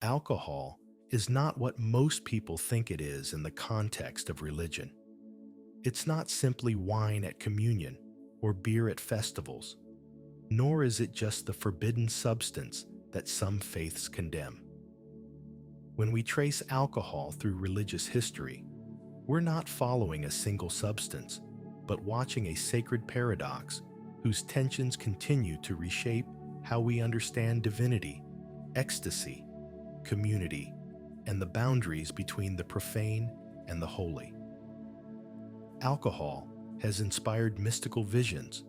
Alcohol is not what most people think it is in the context of religion. It's not simply wine at communion or beer at festivals, nor is it just the forbidden substance that some faiths condemn. When we trace alcohol through religious history, we're not following a single substance, but watching a sacred paradox whose tensions continue to reshape how we understand divinity, ecstasy, community, and the boundaries between the profane and the holy. Alcohol has inspired mystical visions,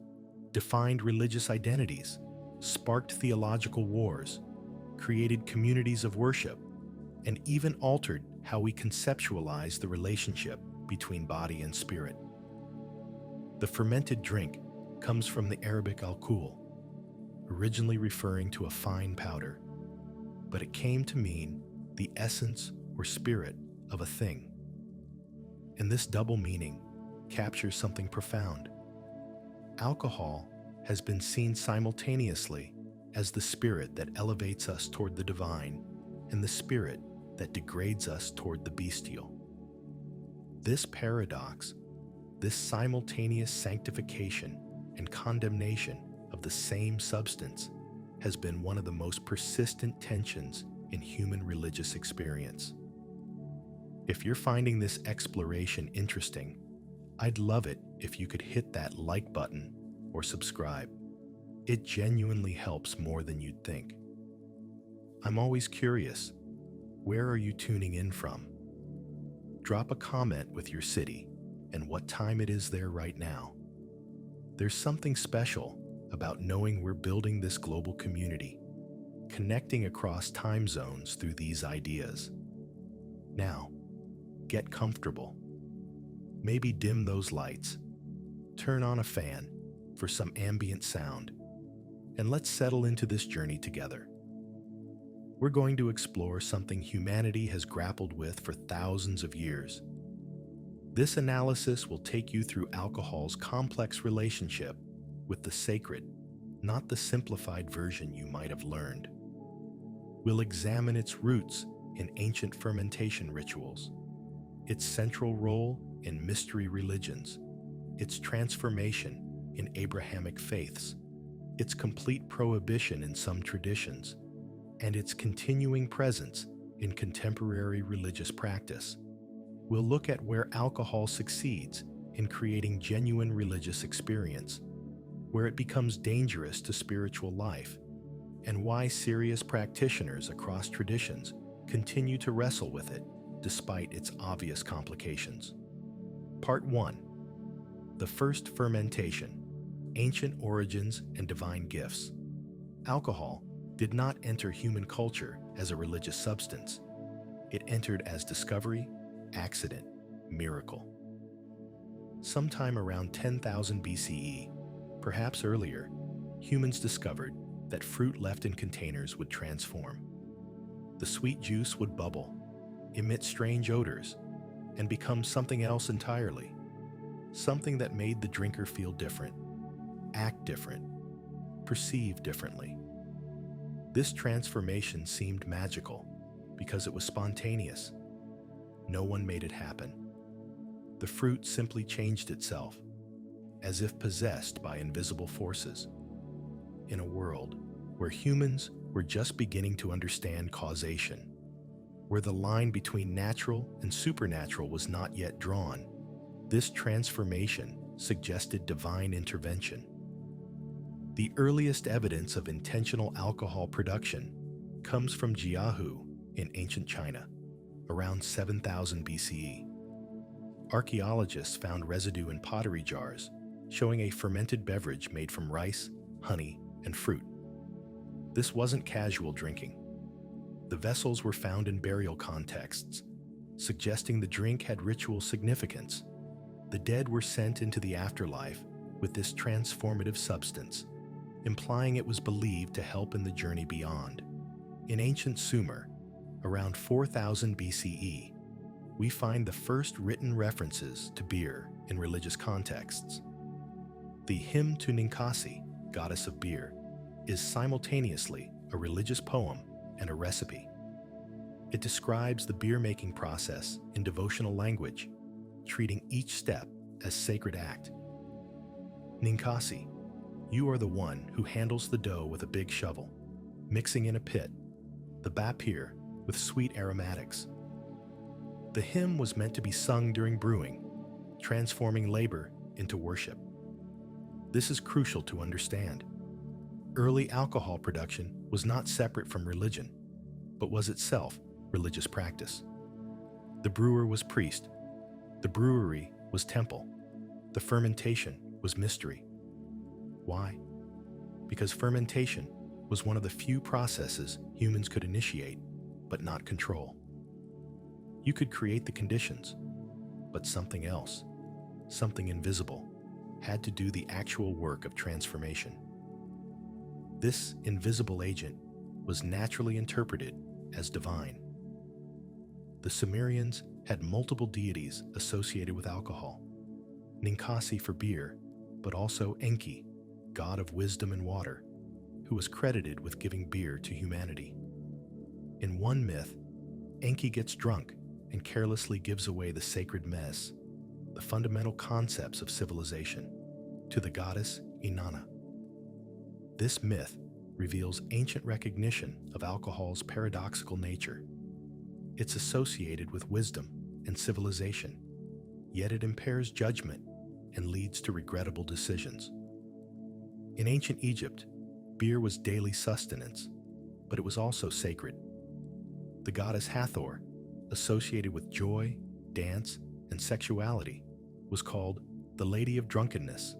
defined religious identities, sparked theological wars, created communities of worship, and even altered how we conceptualize the relationship between body and spirit. The fermented drink comes from the Arabic alcohol, originally referring to a fine powder, but it came to mean the essence or spirit of a thing. And this double meaning captures something profound. Alcohol has been seen simultaneously as the spirit that elevates us toward the divine and the spirit that degrades us toward the bestial. This paradox, this simultaneous sanctification and condemnation of the same substance, has been one of the most persistent tensions in human religious experience. If you're finding this exploration interesting, I'd love it if you could hit that like button or subscribe. It genuinely helps more than you'd think. I'm always curious, where are you tuning in from? Drop a comment with your city and what time it is there right now. There's something special about knowing we're building this global community, connecting across time zones through these ideas. Now, get comfortable. Maybe dim those lights, turn on a fan for some ambient sound, and let's settle into this journey together. We're going to explore something humanity has grappled with for thousands of years. This analysis will take you through alcohol's complex relationship with the sacred, not the simplified version you might have learned. We'll examine its roots in ancient fermentation rituals, its central role in mystery religions, its transformation in Abrahamic faiths, its complete prohibition in some traditions, and its continuing presence in contemporary religious practice. We'll look at where alcohol succeeds in creating genuine religious experience, where it becomes dangerous to spiritual life, and why serious practitioners across traditions continue to wrestle with it despite its obvious complications. Part 1. The First Fermentation: Ancient Origins and Divine Gifts. Alcohol did not enter human culture as a religious substance. It entered as discovery, accident, miracle. Sometime around 10,000 BCE, perhaps earlier, humans discovered that fruit left in containers would transform. The sweet juice would bubble, emit strange odors, and become something else entirely. Something that made the drinker feel different, act different, perceive differently. This transformation seemed magical because it was spontaneous. No one made it happen. The fruit simply changed itself, as if possessed by invisible forces. In a world where humans were just beginning to understand causation, where the line between natural and supernatural was not yet drawn, this transformation suggested divine intervention. The earliest evidence of intentional alcohol production comes from Jiahu in ancient China, around 7000 BCE. Archaeologists found residue in pottery jars, showing a fermented beverage made from rice, honey, and fruit. This wasn't casual drinking. The vessels were found in burial contexts, suggesting the drink had ritual significance. The dead were sent into the afterlife with this transformative substance, implying it was believed to help in the journey beyond. In ancient Sumer, around 4000 BCE, we find the first written references to beer in religious contexts. The hymn to Ninkasi, goddess of beer, is simultaneously a religious poem and a recipe. It describes the beer-making process in devotional language, treating each step as sacred act. Ninkasi, you are the one who handles the dough with a big shovel, mixing in a pit, the bapir, with sweet aromatics. The hymn was meant to be sung during brewing, transforming labor into worship. This is crucial to understand. Early alcohol production was not separate from religion, but was itself religious practice. The brewer was priest, the brewery was temple, the fermentation was mystery. Why? Because fermentation was one of the few processes humans could initiate, but not control. You could create the conditions, but something else, something invisible, had to do the actual work of transformation. This invisible agent was naturally interpreted as divine. The Sumerians had multiple deities associated with alcohol. Ninkasi for beer, but also Enki, god of wisdom and water, who was credited with giving beer to humanity. In one myth, Enki gets drunk and carelessly gives away the sacred mess, the fundamental concepts of civilization, to the goddess Inanna. This myth reveals ancient recognition of alcohol's paradoxical nature. It's associated with wisdom and civilization, yet it impairs judgment and leads to regrettable decisions. In ancient Egypt, beer was daily sustenance, but it was also sacred. The goddess Hathor, associated with joy, dance, and sexuality, was called the Lady of Drunkenness.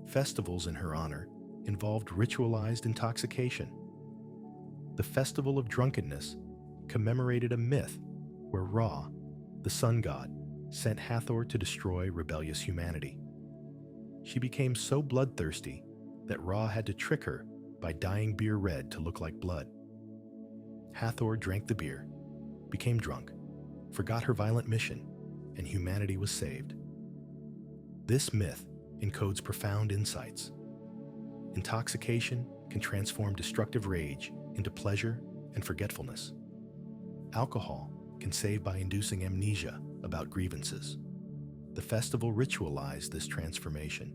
Festivals in her honor involved ritualized intoxication. The Festival of Drunkenness commemorated a myth where Ra, the sun god, sent Hathor to destroy rebellious humanity. She became so bloodthirsty that Ra had to trick her by dyeing beer red to look like blood. Hathor drank the beer, became drunk, forgot her violent mission, and humanity was saved. This myth encodes profound insights. Intoxication can transform destructive rage into pleasure and forgetfulness. Alcohol can save by inducing amnesia about grievances. The festival ritualized this transformation,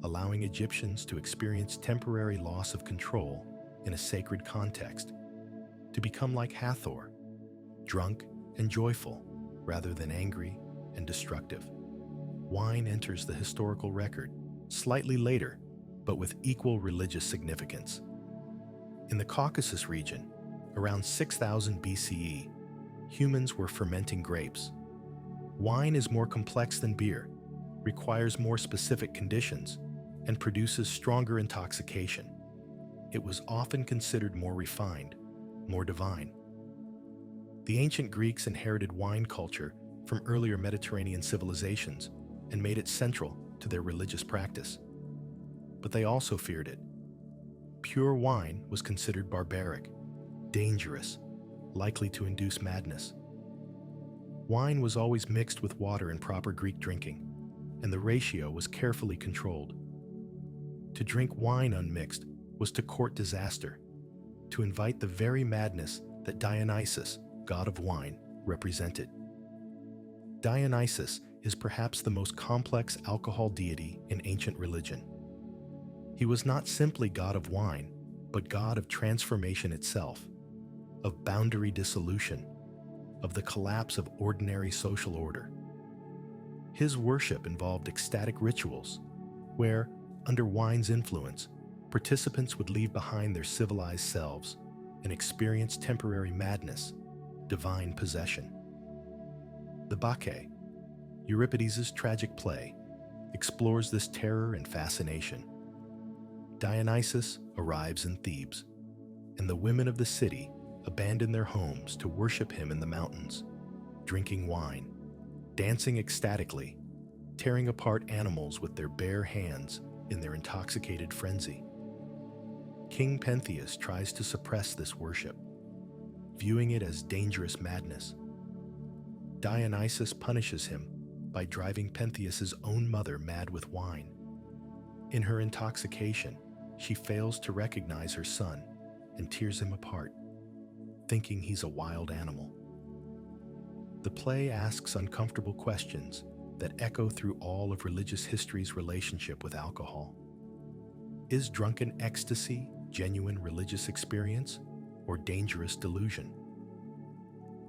allowing Egyptians to experience temporary loss of control in a sacred context, to become like Hathor, drunk and joyful rather than angry and destructive. Wine enters the historical record slightly later, but with equal religious significance. In the Caucasus region, around 6000 BCE, humans were fermenting grapes. Wine is more complex than beer, requires more specific conditions, and produces stronger intoxication. It was often considered more refined, more divine. The ancient Greeks inherited wine culture from earlier Mediterranean civilizations and made it central to their religious practice. But they also feared it. Pure wine was considered barbaric, dangerous, likely to induce madness. Wine was always mixed with water in proper Greek drinking, and the ratio was carefully controlled. To drink wine unmixed was to court disaster, to invite the very madness that Dionysus, god of wine, represented. Dionysus is perhaps the most complex alcohol deity in ancient religion. He was not simply god of wine, but god of transformation itself, of boundary dissolution, of the collapse of ordinary social order. His worship involved ecstatic rituals, where, under wine's influence, participants would leave behind their civilized selves and experience temporary madness, divine possession. The Bacchae, Euripides' tragic play, explores this terror and fascination. Dionysus arrives in Thebes, and the women of the city abandon their homes to worship him in the mountains, drinking wine, dancing ecstatically, tearing apart animals with their bare hands in their intoxicated frenzy. King Pentheus tries to suppress this worship, viewing it as dangerous madness. Dionysus punishes him by driving Pentheus's own mother mad with wine. In her intoxication, she fails to recognize her son and tears him apart. thinking he's a wild animal. The play asks uncomfortable questions that echo through all of religious history's relationship with alcohol. Is drunken ecstasy genuine religious experience or dangerous delusion?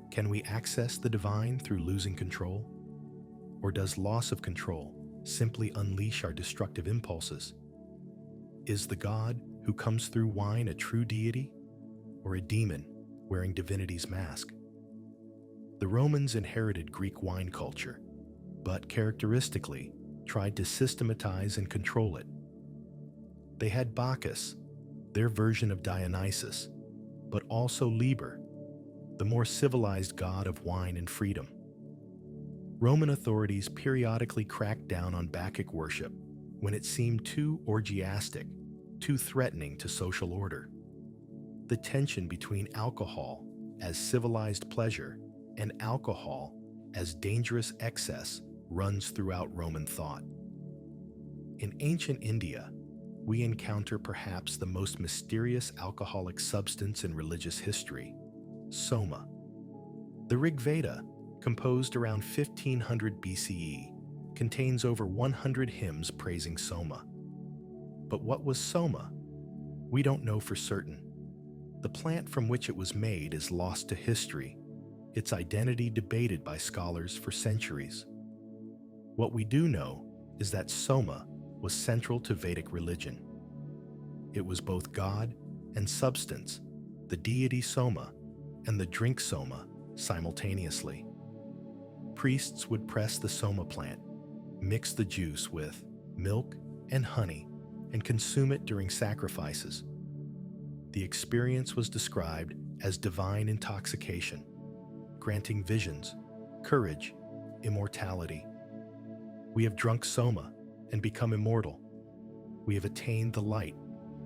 Can we access the divine through losing control? Or does loss of control simply unleash our destructive impulses? Is the God who comes through wine a true deity or a demon wearing divinity's mask? The Romans inherited Greek wine culture, but characteristically tried to systematize and control it. They had Bacchus, their version of Dionysus, but also Liber, the more civilized god of wine and freedom. Roman authorities periodically cracked down on Bacchic worship when it seemed too orgiastic, too threatening to social order. The tension between alcohol as civilized pleasure and alcohol as dangerous excess runs throughout Roman thought. In ancient India, we encounter perhaps the most mysterious alcoholic substance in religious history, soma. The Rig Veda, composed around 1500 BCE, contains over 100 hymns praising soma. But what was soma? We don't know for certain. The plant from which it was made is lost to history, its identity debated by scholars for centuries. What we do know is that soma was central to Vedic religion. It was both God and substance, the deity Soma and the drink Soma, simultaneously. Priests would press the Soma plant, mix the juice with milk and honey, and consume it during sacrifices. The experience was described as divine intoxication, granting visions, courage, immortality. We have drunk Soma and become immortal. We have attained the light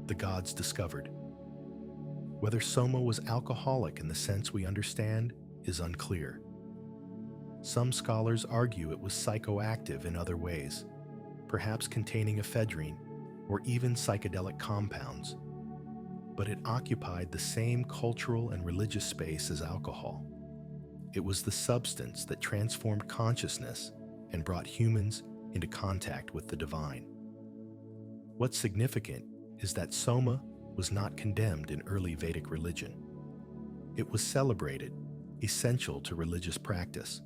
the gods discovered. Whether Soma was alcoholic in the sense we understand is unclear. Some scholars argue it was psychoactive in other ways, perhaps containing ephedrine or even psychedelic compounds. But it occupied the same cultural and religious space as alcohol. It was the substance that transformed consciousness and brought humans into contact with the divine. What's significant is that Soma was not condemned in early Vedic religion. It was celebrated, essential to religious practice.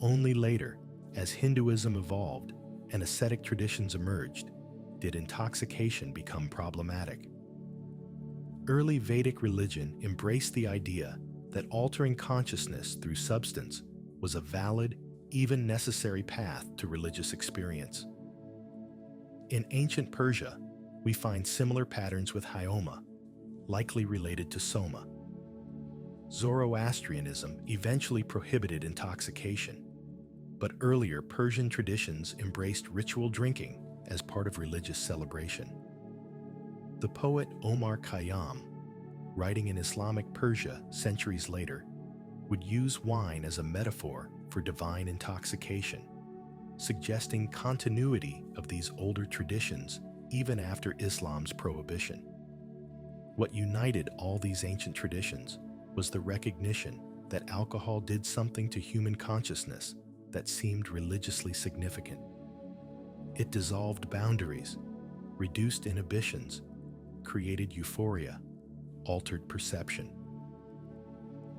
Only later, as Hinduism evolved and ascetic traditions emerged, did intoxication become problematic. Early Vedic religion embraced the idea that altering consciousness through substance was a valid, even necessary path to religious experience. In ancient Persia, we find similar patterns with hyoma, likely related to soma. Zoroastrianism eventually prohibited intoxication, but earlier Persian traditions embraced ritual drinking as part of religious celebration. The poet Omar Khayyam, writing in Islamic Persia centuries later, would use wine as a metaphor for divine intoxication, suggesting continuity of these older traditions even after Islam's prohibition. What united all these ancient traditions was the recognition that alcohol did something to human consciousness that seemed religiously significant. It dissolved boundaries, reduced inhibitions, created euphoria, altered perception.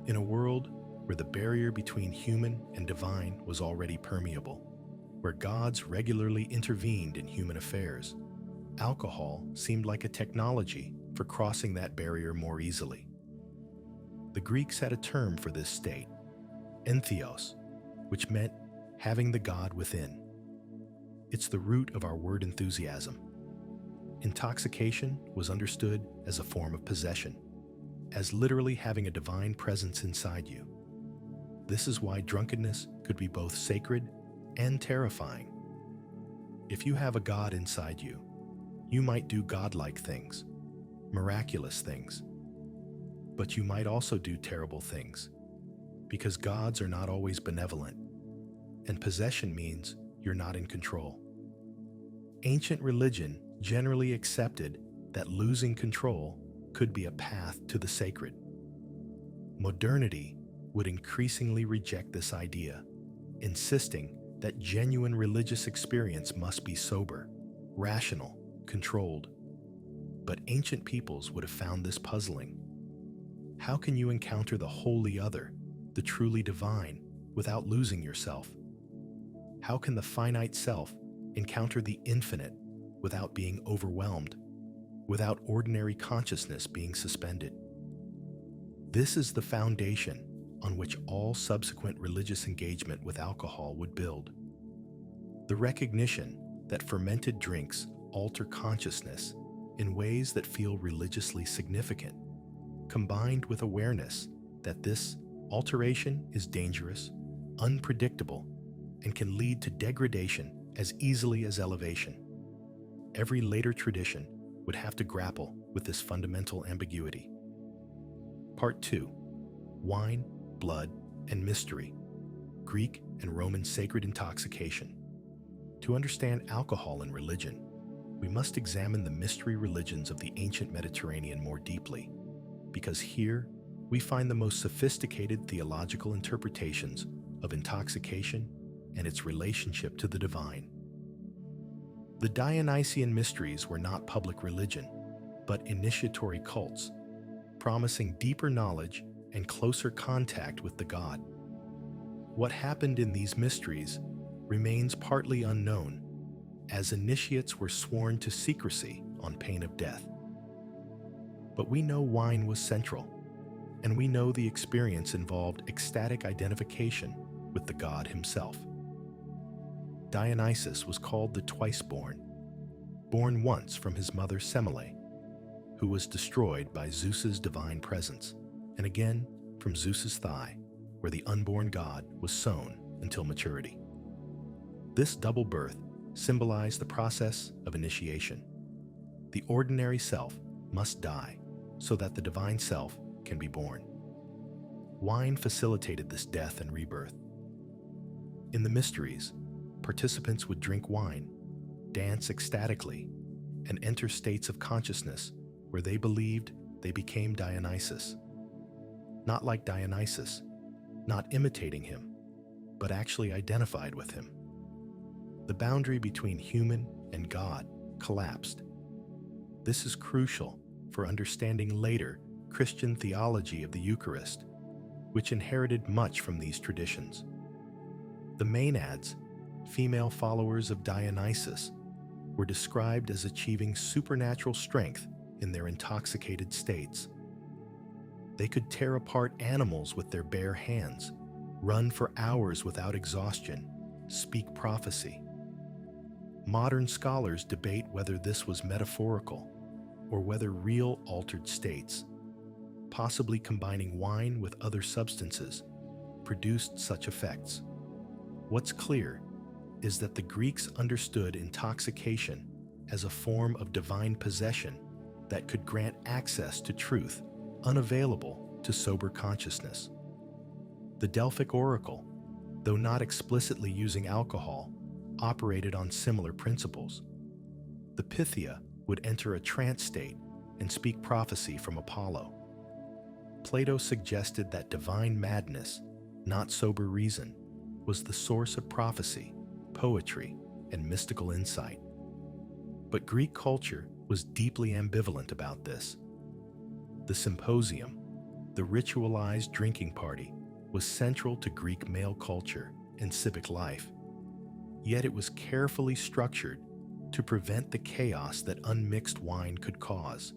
In a world where the barrier between human and divine was already permeable, where gods regularly intervened in human affairs, alcohol seemed like a technology for crossing that barrier more easily. The Greeks had a term for this state, entheos, which meant having the god within. It's the root of our word enthusiasm. Intoxication was understood as a form of possession, as literally having a divine presence inside you. This is why drunkenness could be both sacred and terrifying. If you have a god inside you, you might do godlike things, miraculous things. But you might also do terrible things, because gods are not always benevolent, and possession means you're not in control. Ancient religion generally accepted that losing control could be a path to the sacred. Modernity would increasingly reject this idea, insisting that genuine religious experience must be sober, rational, controlled. But ancient peoples would have found this puzzling. How can you encounter the wholly other, the truly divine, without losing yourself? How can the finite self encounter the infinite without being overwhelmed, without ordinary consciousness being suspended? This is the foundation on which all subsequent religious engagement with alcohol would build. The recognition that fermented drinks alter consciousness in ways that feel religiously significant, combined with awareness that this alteration is dangerous, unpredictable, and can lead to degradation as easily as elevation. Every later tradition would have to grapple with this fundamental ambiguity. Part 2. Wine, Blood, and Mystery. Greek and Roman sacred intoxication. To understand alcohol and religion, we must examine the mystery religions of the ancient Mediterranean more deeply, because here we find the most sophisticated theological interpretations of intoxication and its relationship to the divine. The Dionysian mysteries were not public religion, but initiatory cults, promising deeper knowledge and closer contact with the god. What happened in these mysteries remains partly unknown, as initiates were sworn to secrecy on pain of death. But we know wine was central, and we know the experience involved ecstatic identification with the god himself. Dionysus was called the twice-born, born once from his mother Semele, who was destroyed by Zeus's divine presence, and again from Zeus's thigh, where the unborn god was sown until maturity. This double birth symbolized the process of initiation. The ordinary self must die so that the divine self can be born. Wine facilitated this death and rebirth. In the mysteries, participants would drink wine, dance ecstatically, and enter states of consciousness where they believed they became Dionysus. Not like Dionysus, not imitating him, but actually identified with him. The boundary between human and God collapsed. This is crucial for understanding later Christian theology of the Eucharist, which inherited much from these traditions. The Maenads, female followers of Dionysus, were described as achieving supernatural strength in their intoxicated states. They could tear apart animals with their bare hands, run for hours without exhaustion, speak prophecy. Modern scholars debate whether this was metaphorical or whether real altered states, possibly combining wine with other substances, produced such effects. What's clear is that the Greeks understood intoxication as a form of divine possession that could grant access to truth unavailable to sober consciousness. The Delphic oracle, though not explicitly using alcohol, operated on similar principles. The Pythia would enter a trance state and speak prophecy from Apollo. Plato suggested that divine madness, not sober reason, was the source of prophecy, poetry, and mystical insight. But Greek culture was deeply ambivalent about this. The symposium, the ritualized drinking party, was central to Greek male culture and civic life. Yet it was carefully structured to prevent the chaos that unmixed wine could cause.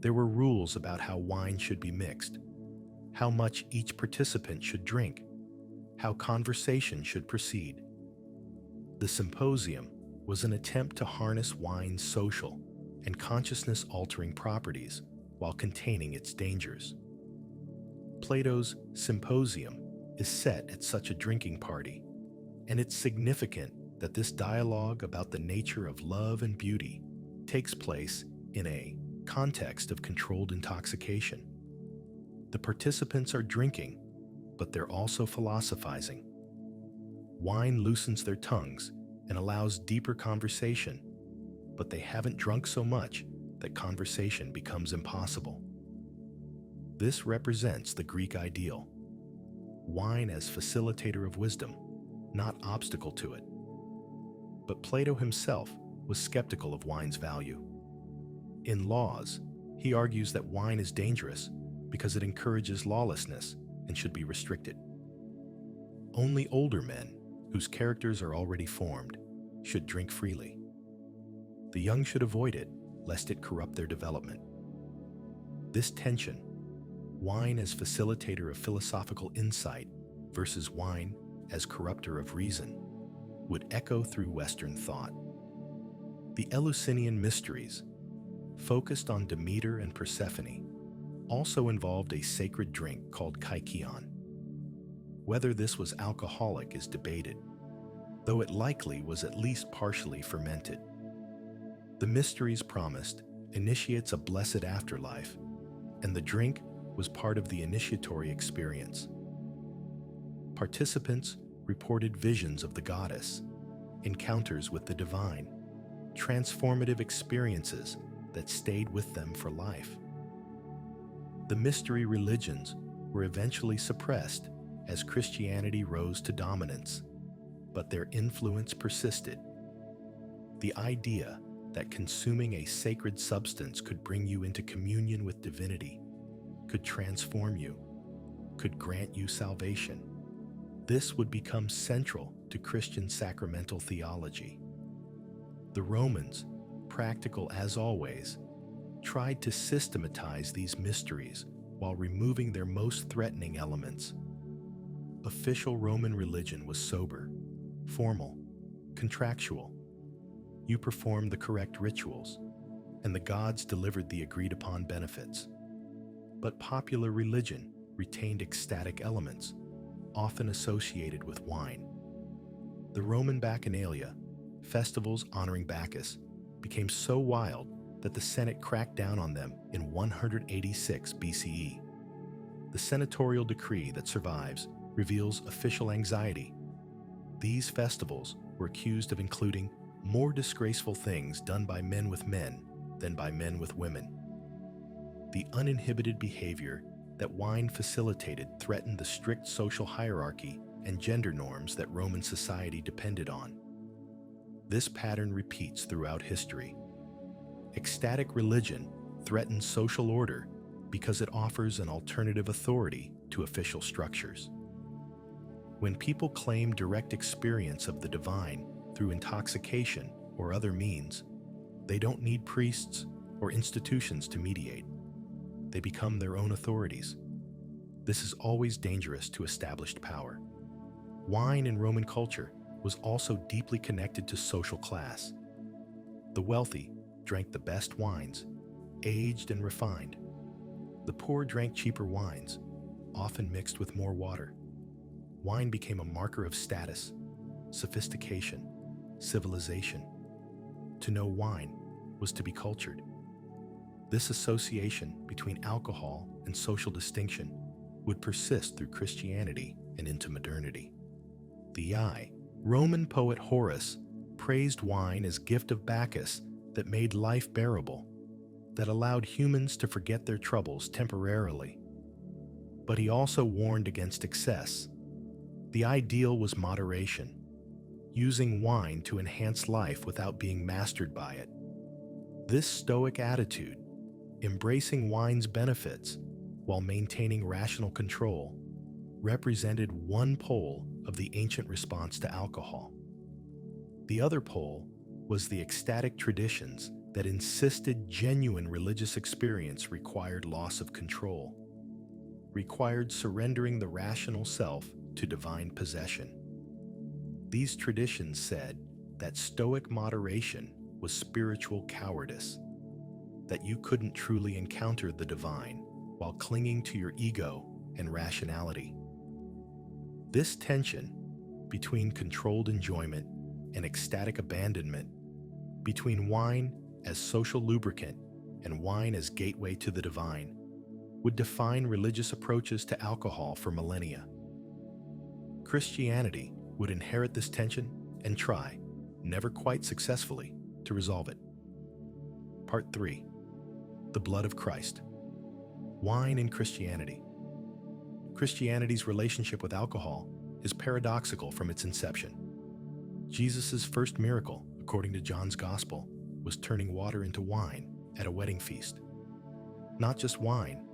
There were rules about how wine should be mixed, how much each participant should drink, how conversation should proceed. The symposium was an attempt to harness wine's social and consciousness-altering properties while containing its dangers. Plato's Symposium is set at such a drinking party, and it's significant that this dialogue about the nature of love and beauty takes place in a context of controlled intoxication. The participants are drinking, but they're also philosophizing. Wine loosens their tongues and allows deeper conversation, but they haven't drunk so much that conversation becomes impossible. This represents the Greek ideal, wine as facilitator of wisdom, not obstacle to it. But Plato himself was skeptical of wine's value. In Laws, he argues that wine is dangerous because it encourages lawlessness and should be restricted. Only older men, whose characters are already formed, should drink freely. The young should avoid it, lest it corrupt their development. This tension, wine as facilitator of philosophical insight versus wine as corrupter of reason, would echo through Western thought. The Eleusinian mysteries, focused on Demeter and Persephone, also involved a sacred drink called kykeon. Whether this was alcoholic is debated, though it likely was at least partially fermented. The mysteries promised initiates a blessed afterlife, and the drink was part of the initiatory experience. Participants reported visions of the goddess, encounters with the divine, transformative experiences that stayed with them for life. The mystery religions were eventually suppressed as Christianity rose to dominance, but their influence persisted. The idea that consuming a sacred substance could bring you into communion with divinity, could transform you, could grant you salvation. This would become central to Christian sacramental theology. The Romans, practical as always, tried to systematize these mysteries while removing their most threatening elements. Official Roman religion was sober, formal, contractual. You performed the correct rituals, and the gods delivered the agreed-upon benefits. But popular religion retained ecstatic elements, often associated with wine. The Roman Bacchanalia, festivals honoring Bacchus, became so wild that the Senate cracked down on them in 186 BCE. The senatorial decree that survives reveals official anxiety. These festivals were accused of including more disgraceful things done by men with men than by men with women. The uninhibited behavior that wine facilitated threatened the strict social hierarchy and gender norms that Roman society depended on. This pattern repeats throughout history. Ecstatic religion threatens social order because it offers an alternative authority to official structures. When people claim direct experience of the divine through intoxication or other means, they don't need priests or institutions to mediate. They become their own authorities. This is always dangerous to established power. Wine in Roman culture was also deeply connected to social class. The wealthy drank the best wines, aged and refined. The poor drank cheaper wines, often mixed with more water. Wine became a marker of status, sophistication, civilization. To know wine was to be cultured. This association between alcohol and social distinction would persist through Christianity and into modernity. The Roman poet Horace praised wine as gift of Bacchus that made life bearable, that allowed humans to forget their troubles temporarily. But he also warned against excess. The ideal was moderation, using wine to enhance life without being mastered by it. This Stoic attitude, embracing wine's benefits while maintaining rational control, represented one pole of the ancient response to alcohol. The other pole was the ecstatic traditions that insisted genuine religious experience required loss of control, required surrendering the rational self to divine possession. These traditions said that Stoic moderation was spiritual cowardice, that you couldn't truly encounter the divine while clinging to your ego and rationality. This tension between controlled enjoyment and ecstatic abandonment, between wine as social lubricant and wine as gateway to the divine, would define religious approaches to alcohol for millennia. Christianity would inherit this tension and try, never quite successfully, to resolve it. Part 3. The Blood of Christ. Wine in Christianity. Christianity's relationship with alcohol is paradoxical from its inception. Jesus' first miracle, according to John's Gospel, was turning water into wine at a wedding feast. Not just wine,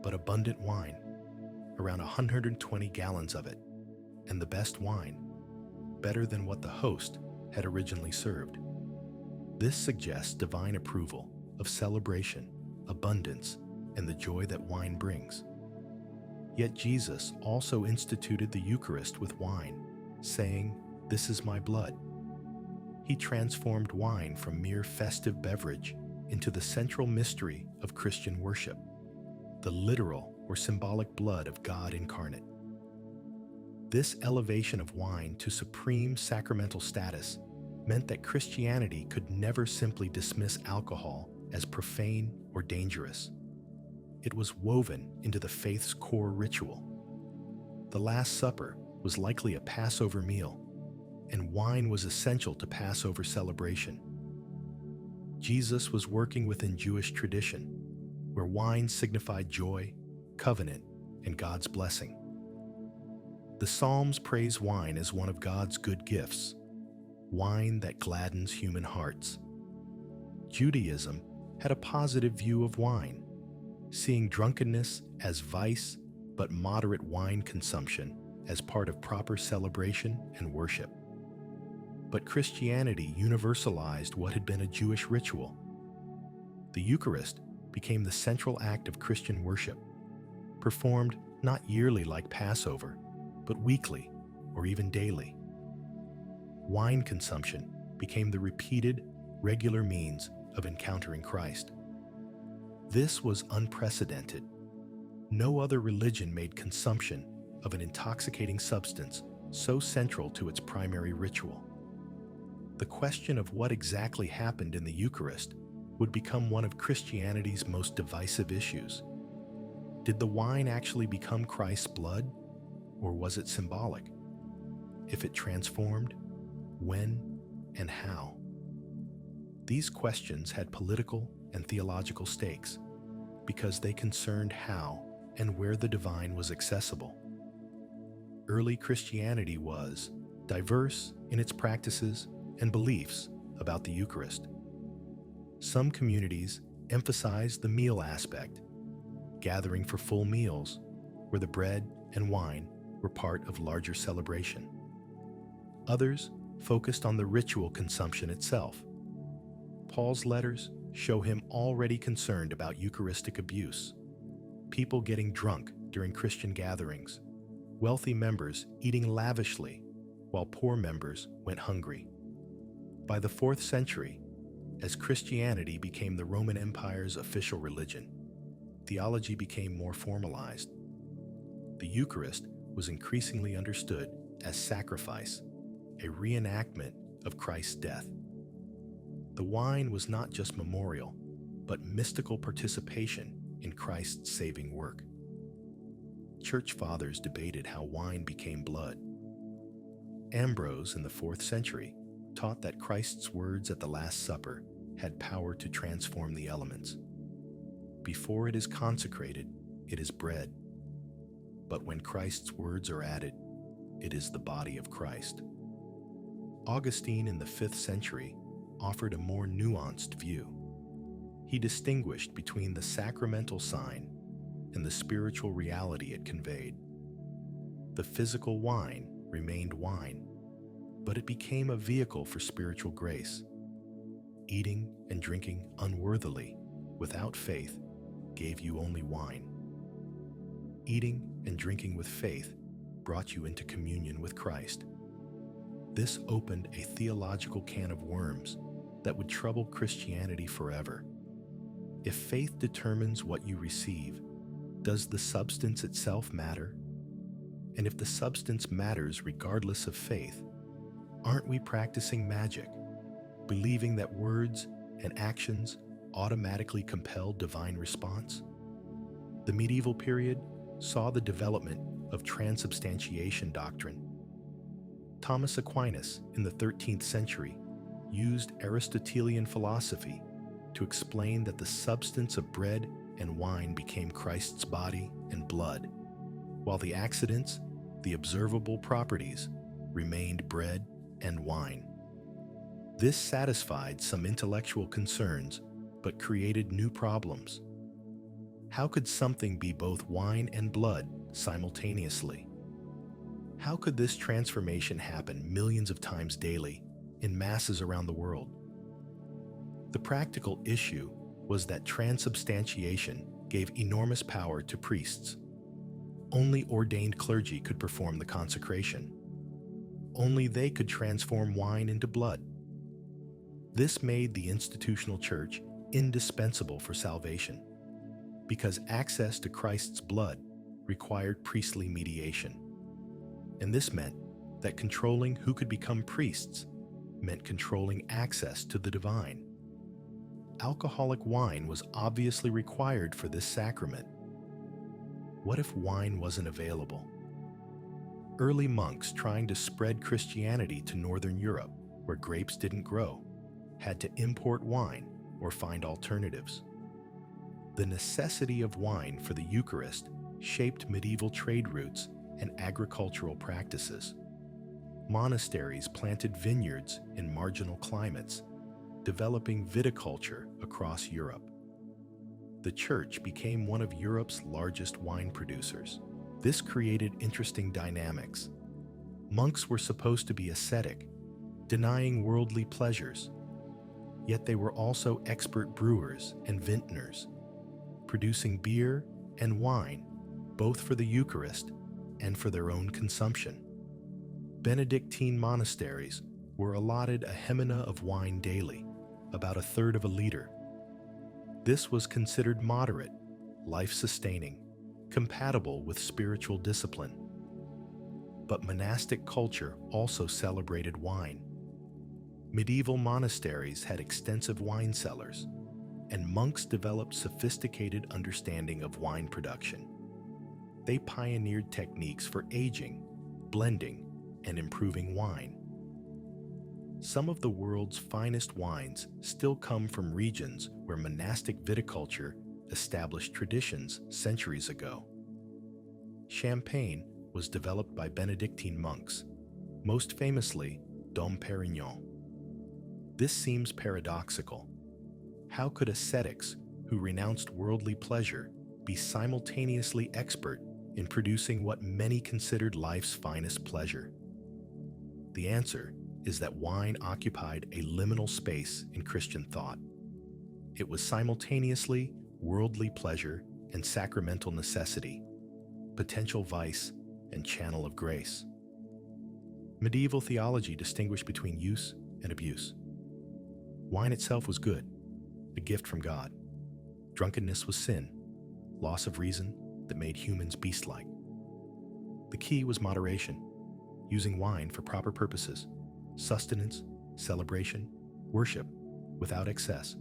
but abundant wine, around 120 gallons of it, and the best wine, better than what the host had originally served. This suggests divine approval of celebration, abundance, and the joy that wine brings. Yet Jesus also instituted the Eucharist with wine, saying, "This is my blood." He transformed wine from mere festive beverage into the central mystery of Christian worship, the literal or symbolic blood of God incarnate. This elevation of wine to supreme sacramental status meant that Christianity could never simply dismiss alcohol as profane or dangerous. It was woven into the faith's core ritual. The Last Supper was likely a Passover meal, and wine was essential to Passover celebration. Jesus was working within Jewish tradition, where wine signified joy, covenant, and God's blessing. The Psalms praise wine as one of God's good gifts, wine that gladdens human hearts. Judaism had a positive view of wine, seeing drunkenness as vice, but moderate wine consumption as part of proper celebration and worship. But Christianity universalized what had been a Jewish ritual. The Eucharist became the central act of Christian worship, performed not yearly like Passover, but weekly or even daily. Wine consumption became the repeated, regular means of encountering Christ. This was unprecedented. No other religion made consumption of an intoxicating substance so central to its primary ritual. The question of what exactly happened in the Eucharist would become one of Christianity's most divisive issues. Did the wine actually become Christ's blood, or was it symbolic? If it transformed, when and how? These questions had political and theological stakes because they concerned how and where the divine was accessible. Early Christianity was diverse in its practices and beliefs about the Eucharist. Some communities emphasized the meal aspect, gathering for full meals where the bread and wine were part of larger celebration. Others focused on the ritual consumption itself. Paul's letters show him already concerned about Eucharistic abuse, people getting drunk during Christian gatherings, wealthy members eating lavishly while poor members went hungry. By the 4th century, as Christianity became the Roman Empire's official religion, theology became more formalized. The Eucharist was increasingly understood as sacrifice, a reenactment of Christ's death. The wine was not just memorial, but mystical participation in Christ's saving work. Church fathers debated how wine became blood. Ambrose in the 4th century taught that Christ's words at the Last Supper had power to transform the elements. Before it is consecrated, it is bread. But when Christ's words are added, it is the body of Christ. Augustine in the 5th century offered a more nuanced view. He distinguished between the sacramental sign and the spiritual reality it conveyed. The physical wine remained wine, but it became a vehicle for spiritual grace. Eating and drinking unworthily, without faith, gave you only wine. Eating and drinking with faith brought you into communion with Christ. This opened a theological can of worms that would trouble Christianity forever. If faith determines what you receive, does the substance itself matter? And if the substance matters regardless of faith, aren't we practicing magic, believing that words and actions automatically compel divine response? The medieval period saw the development of transubstantiation doctrine. Thomas Aquinas in the 13th century used Aristotelian philosophy to explain that the substance of bread and wine became Christ's body and blood, while the accidents, the observable properties, remained bread and wine. This satisfied some intellectual concerns, but created new problems. How could something be both wine and blood simultaneously? How could this transformation happen millions of times daily in masses around the world? The practical issue was that transubstantiation gave enormous power to priests. Only ordained clergy could perform the consecration. Only they could transform wine into blood. This made the institutional church indispensable for salvation, because access to Christ's blood required priestly mediation. And this meant that controlling who could become priests meant controlling access to the divine. Alcoholic wine was obviously required for this sacrament. What if wine wasn't available? Early monks trying to spread Christianity to Northern Europe, where grapes didn't grow, had to import wine or find alternatives. The necessity of wine for the Eucharist shaped medieval trade routes and agricultural practices. Monasteries planted vineyards in marginal climates, developing viticulture across Europe. The Church became one of Europe's largest wine producers. This created interesting dynamics. Monks were supposed to be ascetic, denying worldly pleasures, yet they were also expert brewers and vintners, producing beer and wine, both for the Eucharist and for their own consumption. Benedictine monasteries were allotted a hemina of wine daily, about 1/3 of a liter. This was considered moderate, life-sustaining, compatible with spiritual discipline. But monastic culture also celebrated wine. Medieval monasteries had extensive wine cellars, and monks developed sophisticated understanding of wine production. They pioneered techniques for aging, blending, and improving wine. Some of the world's finest wines still come from regions where monastic viticulture established traditions centuries ago. Champagne was developed by Benedictine monks, most famously Dom Pérignon. This seems paradoxical. How could ascetics who renounced worldly pleasure be simultaneously expert in producing what many considered life's finest pleasure? The answer is that wine occupied a liminal space in Christian thought. It was simultaneously worldly pleasure and sacramental necessity, potential vice and channel of grace. Medieval theology distinguished between use and abuse. Wine itself was good, a gift from God. Drunkenness was sin, loss of reason that made humans beast-like. The key was moderation, using wine for proper purposes, sustenance, celebration, worship, without excess.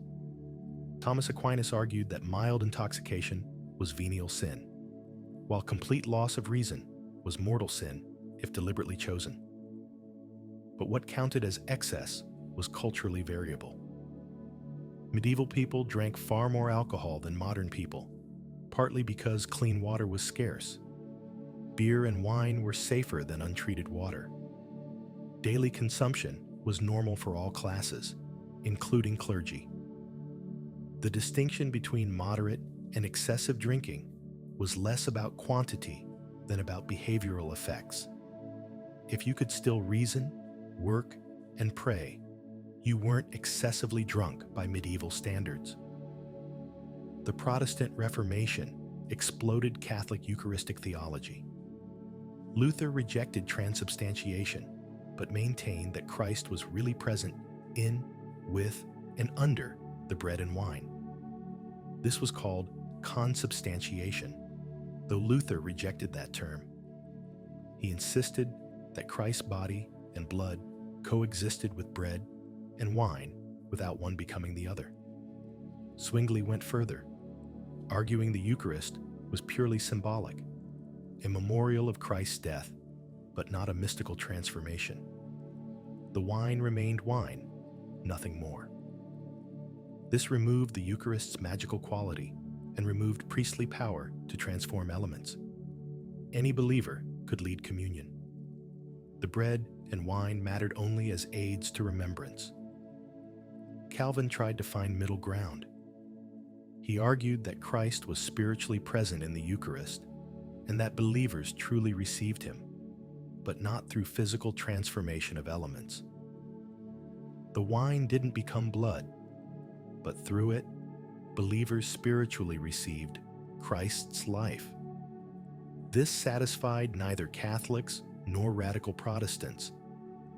Thomas Aquinas argued that mild intoxication was venial sin, while complete loss of reason was mortal sin if deliberately chosen. But what counted as excess was culturally variable. Medieval people drank far more alcohol than modern people, partly because clean water was scarce. Beer and wine were safer than untreated water. Daily consumption was normal for all classes, including clergy. The distinction between moderate and excessive drinking was less about quantity than about behavioral effects. If you could still reason, work, and pray, you weren't excessively drunk by medieval standards. The Protestant Reformation exploded Catholic Eucharistic theology. Luther rejected transubstantiation, but maintained that Christ was really present in, with, and under the bread and wine. This was called consubstantiation, though Luther rejected that term. He insisted that Christ's body and blood coexisted with bread and wine without one becoming the other. Zwingli went further, arguing the Eucharist was purely symbolic, a memorial of Christ's death, but not a mystical transformation. The wine remained wine, nothing more. This removed the Eucharist's magical quality and removed priestly power to transform elements. Any believer could lead communion. The bread and wine mattered only as aids to remembrance. Calvin tried to find middle ground. He argued that Christ was spiritually present in the Eucharist and that believers truly received him, but not through physical transformation of elements. The wine didn't become blood, but through it, believers spiritually received Christ's life. This satisfied neither Catholics nor radical Protestants,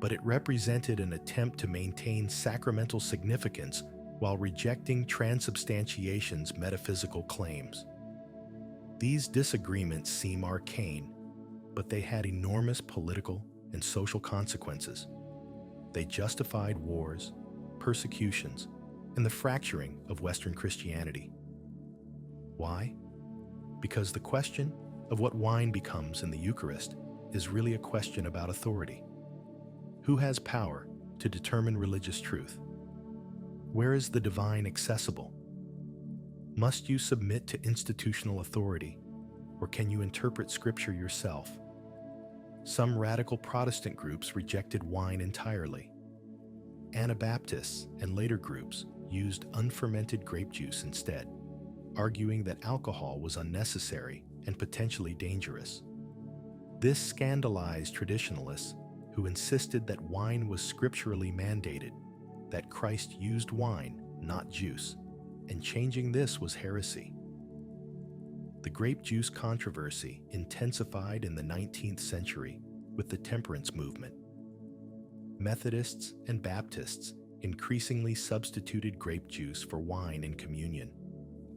but it represented an attempt to maintain sacramental significance while rejecting transubstantiation's metaphysical claims. These disagreements seem arcane, but they had enormous political and social consequences. They justified wars, persecutions, and the fracturing of Western Christianity. Why? Because the question of what wine becomes in the Eucharist is really a question about authority. Who has power to determine religious truth? Where is the divine accessible? Must you submit to institutional authority, or can you interpret Scripture yourself? Some radical Protestant groups rejected wine entirely. Anabaptists and later groups used unfermented grape juice instead, arguing that alcohol was unnecessary and potentially dangerous. This scandalized traditionalists who insisted that wine was scripturally mandated, that Christ used wine, not juice, and changing this was heresy. The grape juice controversy intensified in the 19th century with the temperance movement. Methodists and Baptists increasingly substituted grape juice for wine in communion,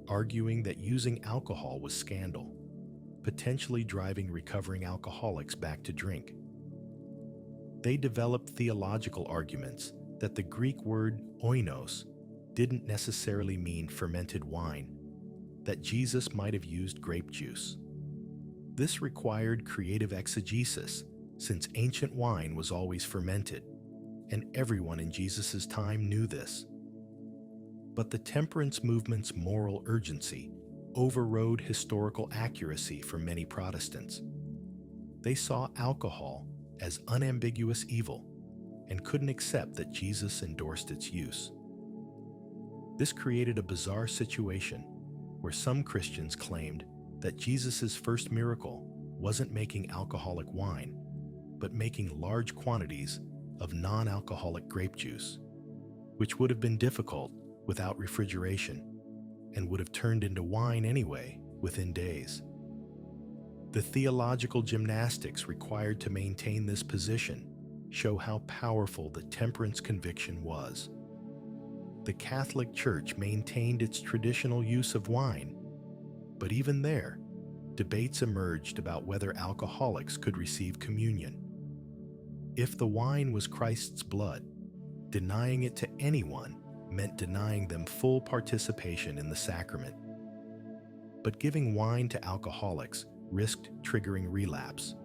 arguing that using alcohol was scandal, potentially driving recovering alcoholics back to drink. They developed theological arguments that the Greek word oinos didn't necessarily mean fermented wine, that Jesus might have used grape juice. This required creative exegesis, since ancient wine was always fermented, and everyone in Jesus' time knew this. But the temperance movement's moral urgency overrode historical accuracy for many Protestants. They saw alcohol as unambiguous evil and couldn't accept that Jesus endorsed its use. This created a bizarre situation where some Christians claimed that Jesus' first miracle wasn't making alcoholic wine, but making large quantities of non-alcoholic grape juice, which would have been difficult without refrigeration and would have turned into wine anyway within days. The theological gymnastics required to maintain this position show how powerful the temperance conviction was. The Catholic Church maintained its traditional use of wine, but even there, debates emerged about whether alcoholics could receive communion. If the wine was Christ's blood, denying it to anyone meant denying them full participation in the sacrament. But giving wine to alcoholics risked triggering relapse.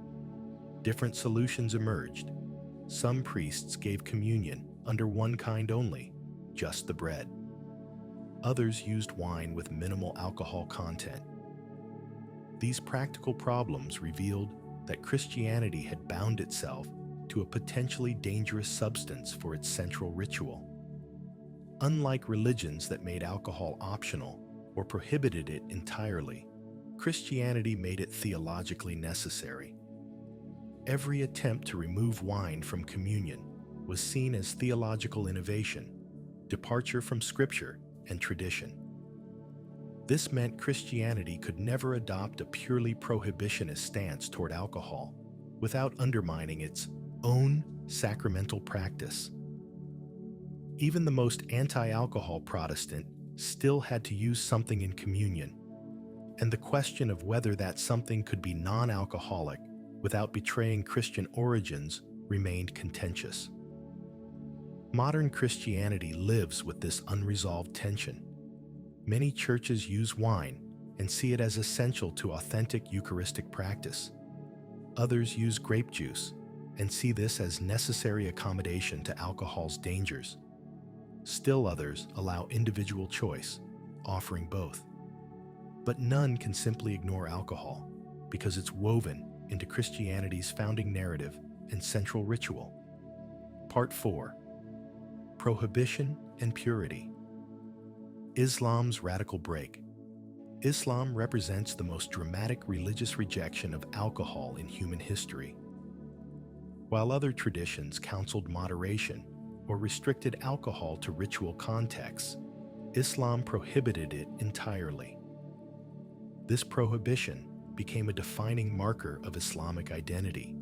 Different solutions emerged. Some priests gave communion under one kind only, just the bread. Others used wine with minimal alcohol content. These practical problems revealed that Christianity had bound itself to a potentially dangerous substance for its central ritual. Unlike religions that made alcohol optional or prohibited it entirely, Christianity made it theologically necessary. Every attempt to remove wine from communion was seen as theological innovation, departure from Scripture and tradition. This meant Christianity could never adopt a purely prohibitionist stance toward alcohol without undermining its own sacramental practice. Even the most anti-alcohol Protestant still had to use something in communion, and the question of whether that something could be non-alcoholic without betraying Christian origins remained contentious. Modern Christianity lives with this unresolved tension. Many churches use wine and see it as essential to authentic Eucharistic practice. Others use grape juice and see this as necessary accommodation to alcohol's dangers. Still others allow individual choice, offering both. But none can simply ignore alcohol because it's woven into Christianity's founding narrative and central ritual. Part 4. Prohibition and Purity. Islam's radical break. Islam represents the most dramatic religious rejection of alcohol in human history. While other traditions counseled moderation or restricted alcohol to ritual contexts, Islam prohibited it entirely. This prohibition became a defining marker of Islamic identity,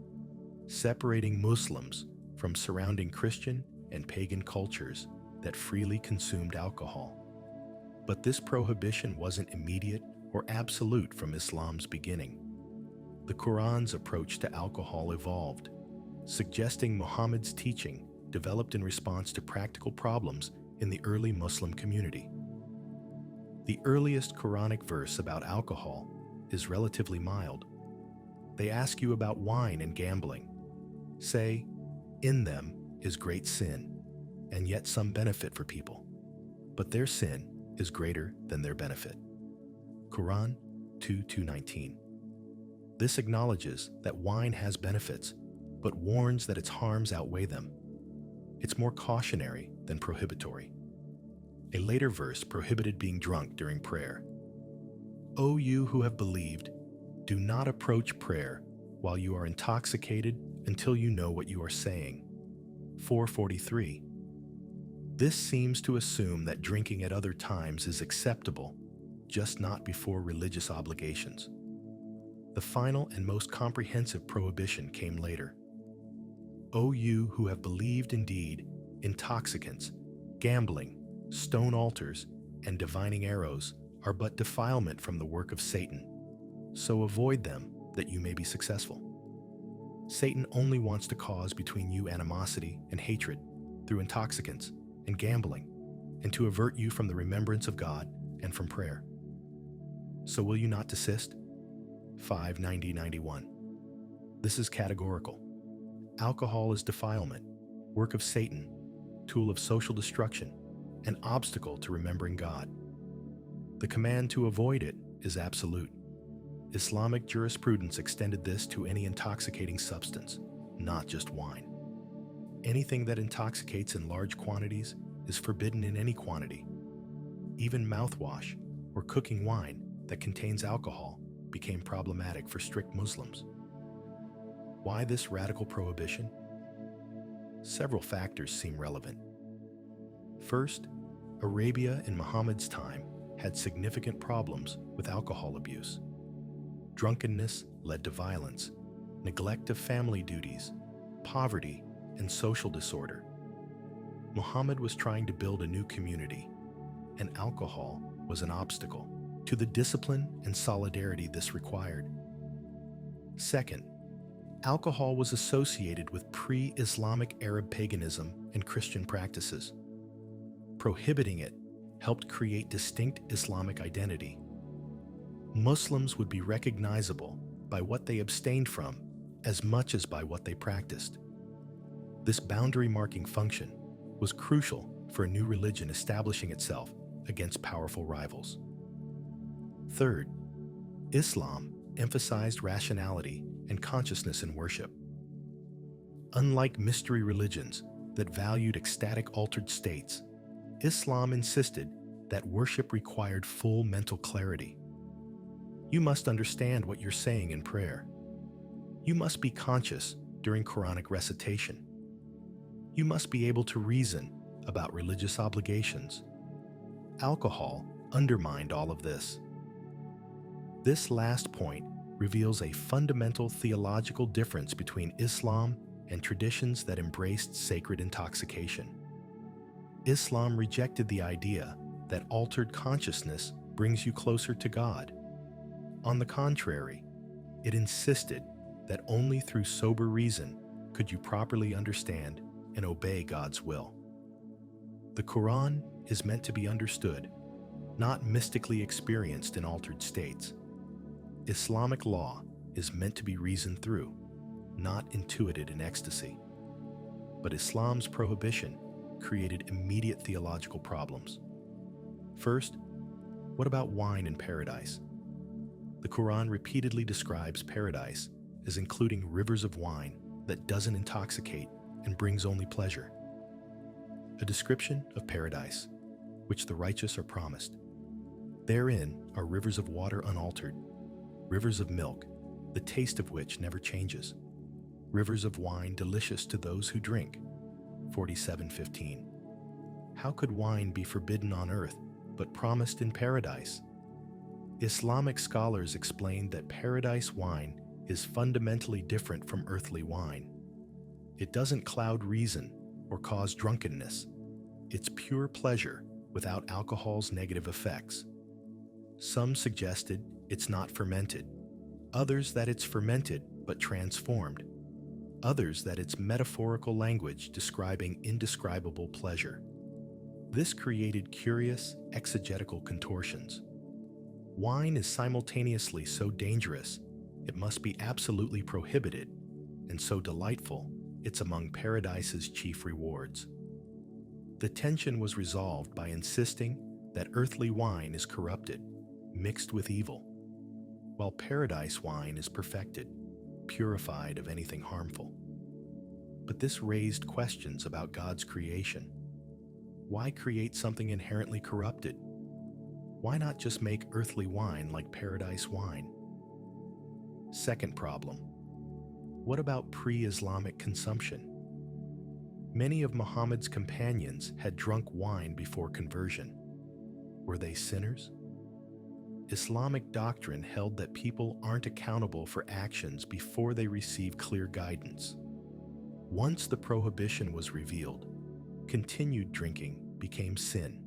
separating Muslims from surrounding Christian and pagan cultures that freely consumed alcohol. But this prohibition wasn't immediate or absolute from Islam's beginning. The Quran's approach to alcohol evolved, suggesting Muhammad's teaching developed in response to practical problems in the early Muslim community. The earliest Quranic verse about alcohol is relatively mild. They ask you about wine and gambling. Say, "In them is great sin, and yet some benefit for people. But their sin is greater than their benefit." Quran 2:219. This acknowledges that wine has benefits, but warns that its harms outweigh them. It's more cautionary than prohibitory. A later verse prohibited being drunk during prayer. "O you who have believed, do not approach prayer while you are intoxicated until you know what you are saying." 443. This seems to assume that drinking at other times is acceptable, just not before religious obligations. The final and most comprehensive prohibition came later. "O you who have believed indeed, intoxicants, gambling, stone altars, and divining arrows are but defilement from the work of Satan. So avoid them that you may be successful." Satan only wants to cause between you animosity and hatred through intoxicants and gambling, and to avert you from the remembrance of God and from prayer. So will you not desist? 590-91. This is categorical. Alcohol is defilement, work of Satan, tool of social destruction, an obstacle to remembering God. The command to avoid it is absolute. Islamic jurisprudence extended this to any intoxicating substance, not just wine. Anything that intoxicates in large quantities is forbidden in any quantity. Even mouthwash or cooking wine that contains alcohol became problematic for strict Muslims. Why this radical prohibition? Several factors seem relevant. First, Arabia in Muhammad's time had significant problems with alcohol abuse. Drunkenness led to violence, neglect of family duties, poverty, and social disorder. Muhammad was trying to build a new community, and alcohol was an obstacle to the discipline and solidarity this required. Second, alcohol was associated with pre-Islamic Arab paganism and Christian practices. Prohibiting it helped create distinct Islamic identity. Muslims would be recognizable by what they abstained from as much as by what they practiced. This boundary-marking function was crucial for a new religion establishing itself against powerful rivals. Third, Islam emphasized rationality and consciousness in worship. Unlike mystery religions that valued ecstatic altered states, Islam insisted that worship required full mental clarity. You must understand what you're saying in prayer. You must be conscious during Quranic recitation. You must be able to reason about religious obligations. Alcohol undermined all of this. This last point reveals a fundamental theological difference between Islam and traditions that embraced sacred intoxication. Islam rejected the idea that altered consciousness brings you closer to God. On the contrary, it insisted that only through sober reason could you properly understand and obey God's will. The Quran is meant to be understood, not mystically experienced in altered states. Islamic law is meant to be reasoned through, not intuited in ecstasy. But Islam's prohibition created immediate theological problems. First, what about wine in paradise? The Quran repeatedly describes paradise as including rivers of wine that doesn't intoxicate and brings only pleasure. A description of paradise, which the righteous are promised. Therein are rivers of water unaltered, rivers of milk, the taste of which never changes, rivers of wine delicious to those who drink. 47:15. How could wine be forbidden on earth but promised in paradise? Islamic scholars explained that paradise wine is fundamentally different from earthly wine. It doesn't cloud reason or cause drunkenness. It's pure pleasure without alcohol's negative effects. Some suggested it's not fermented, others that it's fermented but transformed, others that it's metaphorical language describing indescribable pleasure. This created curious exegetical contortions. Wine is simultaneously so dangerous, it must be absolutely prohibited, and so delightful, it's among paradise's chief rewards. The tension was resolved by insisting that earthly wine is corrupted, mixed with evil, while paradise wine is perfected, purified of anything harmful. But this raised questions about God's creation. Why create something inherently corrupted? Why not just make earthly wine like paradise wine? Second problem. What about pre-Islamic consumption? Many of Muhammad's companions had drunk wine before conversion. Were they sinners? Islamic doctrine held that people aren't accountable for actions before they receive clear guidance. Once the prohibition was revealed, continued drinking became sin.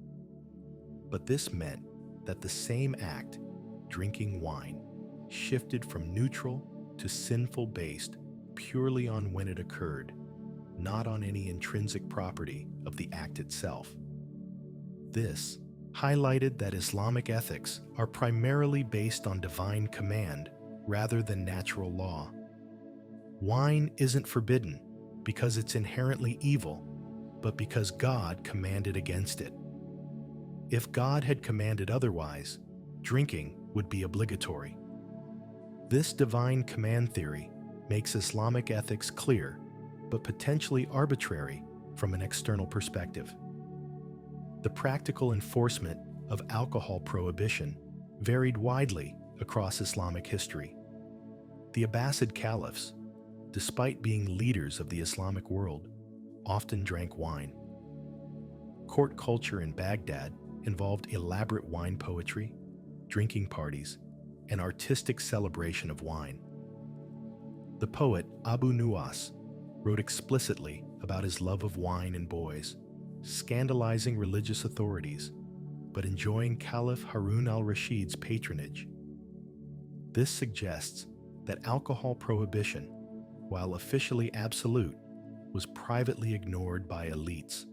But this meant that the same act, drinking wine, shifted from neutral to sinful based purely on when it occurred, not on any intrinsic property of the act itself. This highlighted that Islamic ethics are primarily based on divine command rather than natural law. Wine isn't forbidden because it's inherently evil, but because God commanded against it. If God had commanded otherwise, drinking would be obligatory. This divine command theory makes Islamic ethics clear, but potentially arbitrary from an external perspective. The practical enforcement of alcohol prohibition varied widely across Islamic history. The Abbasid caliphs, despite being leaders of the Islamic world, often drank wine. Court culture in Baghdad involved elaborate wine poetry, drinking parties, and artistic celebration of wine. The poet Abu Nuwas wrote explicitly about his love of wine and boys, scandalizing religious authorities, but enjoying Caliph Harun al-Rashid's patronage. This suggests that alcohol prohibition, while officially absolute, was privately ignored by elites.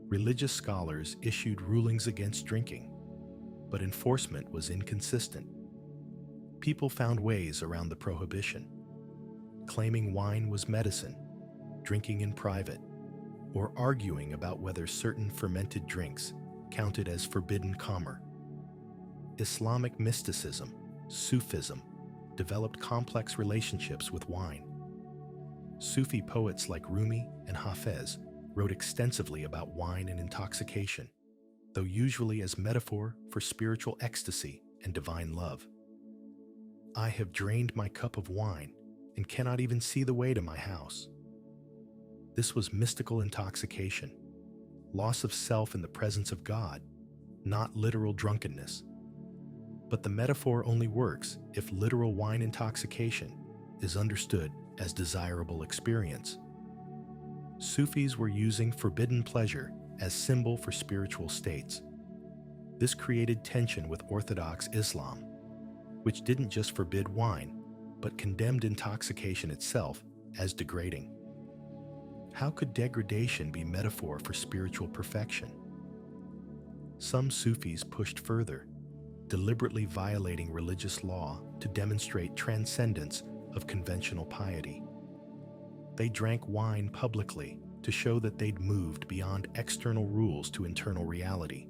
Religious scholars issued rulings against drinking, but enforcement was inconsistent. People found ways around the prohibition, claiming wine was medicine, drinking in private, or arguing about whether certain fermented drinks counted as forbidden khamr. Islamic mysticism, Sufism, developed complex relationships with wine. Sufi poets like Rumi and Hafez wrote extensively about wine and intoxication, though usually as metaphor for spiritual ecstasy and divine love. I have drained my cup of wine and cannot even see the way to my house. This was mystical intoxication, loss of self in the presence of God, not literal drunkenness. But the metaphor only works if literal wine intoxication is understood as desirable experience. Sufis were using forbidden pleasure as symbol for spiritual states. This created tension with Orthodox Islam, which didn't just forbid wine, but condemned intoxication itself as degrading. How could degradation be metaphor for spiritual perfection? Some Sufis pushed further, deliberately violating religious law to demonstrate transcendence of conventional piety. They drank wine publicly to show that they'd moved beyond external rules to internal reality.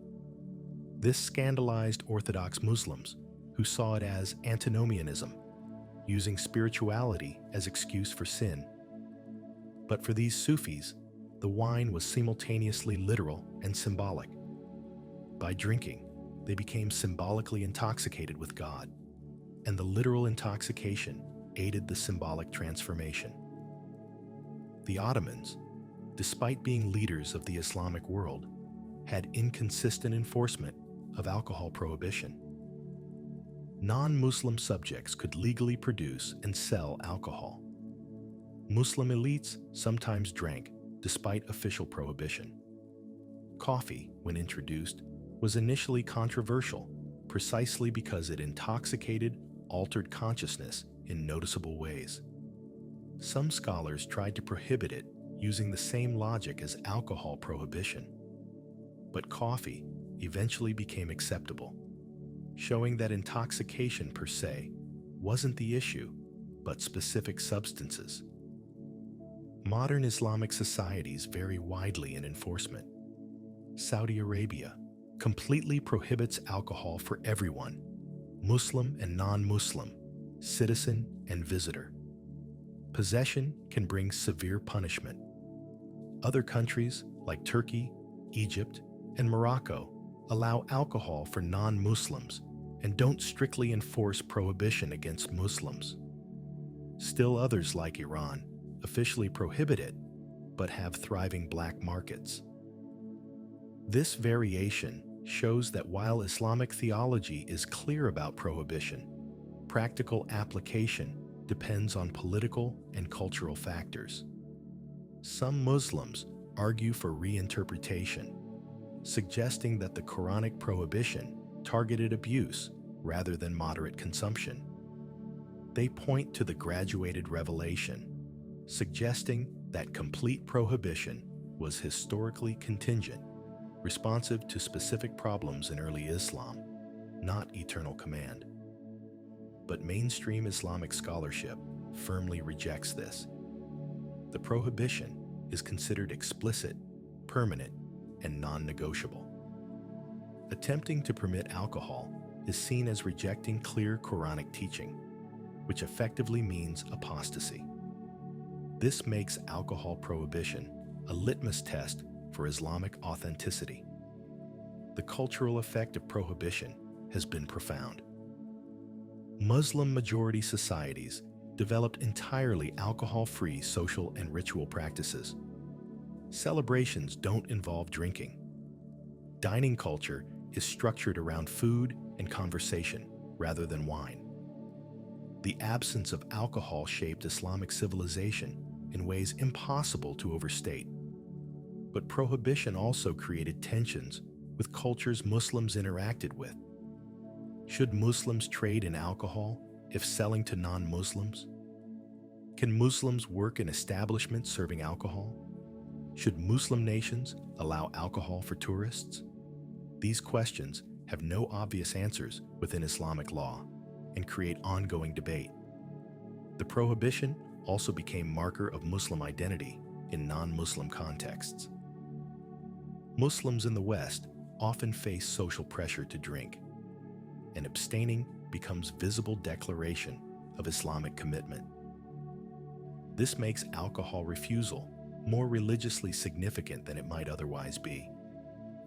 This scandalized Orthodox Muslims, who saw it as antinomianism, using spirituality as excuse for sin. But for these Sufis, the wine was simultaneously literal and symbolic. By drinking, they became symbolically intoxicated with God, and the literal intoxication aided the symbolic transformation. The Ottomans, despite being leaders of the Islamic world, had inconsistent enforcement of alcohol prohibition. Non-Muslim subjects could legally produce and sell alcohol. Muslim elites sometimes drank despite official prohibition. Coffee, when introduced, was initially controversial precisely because it intoxicated, altered consciousness in noticeable ways. Some scholars tried to prohibit it using the same logic as alcohol prohibition. But coffee eventually became acceptable, showing that intoxication per se wasn't the issue, but specific substances. Modern Islamic societies vary widely in enforcement. Saudi Arabia completely prohibits alcohol for everyone, Muslim and non-Muslim, citizen and visitor. Possession can bring severe punishment. Other countries like Turkey, Egypt, and Morocco allow alcohol for non-Muslims and don't strictly enforce prohibition against Muslims. Still others like Iran officially prohibit it, but have thriving black markets. This variation shows that while Islamic theology is clear about prohibition, practical application depends on political and cultural factors. Some Muslims argue for reinterpretation, suggesting that the Quranic prohibition targeted abuse rather than moderate consumption. They point to the graduated revelation, suggesting that complete prohibition was historically contingent, responsive to specific problems in early Islam, not eternal command. But mainstream Islamic scholarship firmly rejects this. The prohibition is considered explicit, permanent, and non-negotiable. Attempting to permit alcohol is seen as rejecting clear Quranic teaching, which effectively means apostasy. This makes alcohol prohibition a litmus test for Islamic authenticity. The cultural effect of prohibition has been profound. Muslim-majority societies developed entirely alcohol-free social and ritual practices. Celebrations don't involve drinking. Dining culture is structured around food and conversation rather than wine. The absence of alcohol shaped Islamic civilization in ways impossible to overstate. But prohibition also created tensions with cultures Muslims interacted with. Should Muslims trade in alcohol if selling to non-Muslims? Can Muslims work in establishments serving alcohol? Should Muslim nations allow alcohol for tourists? These questions have no obvious answers within Islamic law and create ongoing debate. The prohibition also became a marker of Muslim identity in non-Muslim contexts. Muslims in the West often face social pressure to drink, and abstaining becomes visible declaration of Islamic commitment. This makes alcohol refusal more religiously significant than it might otherwise be,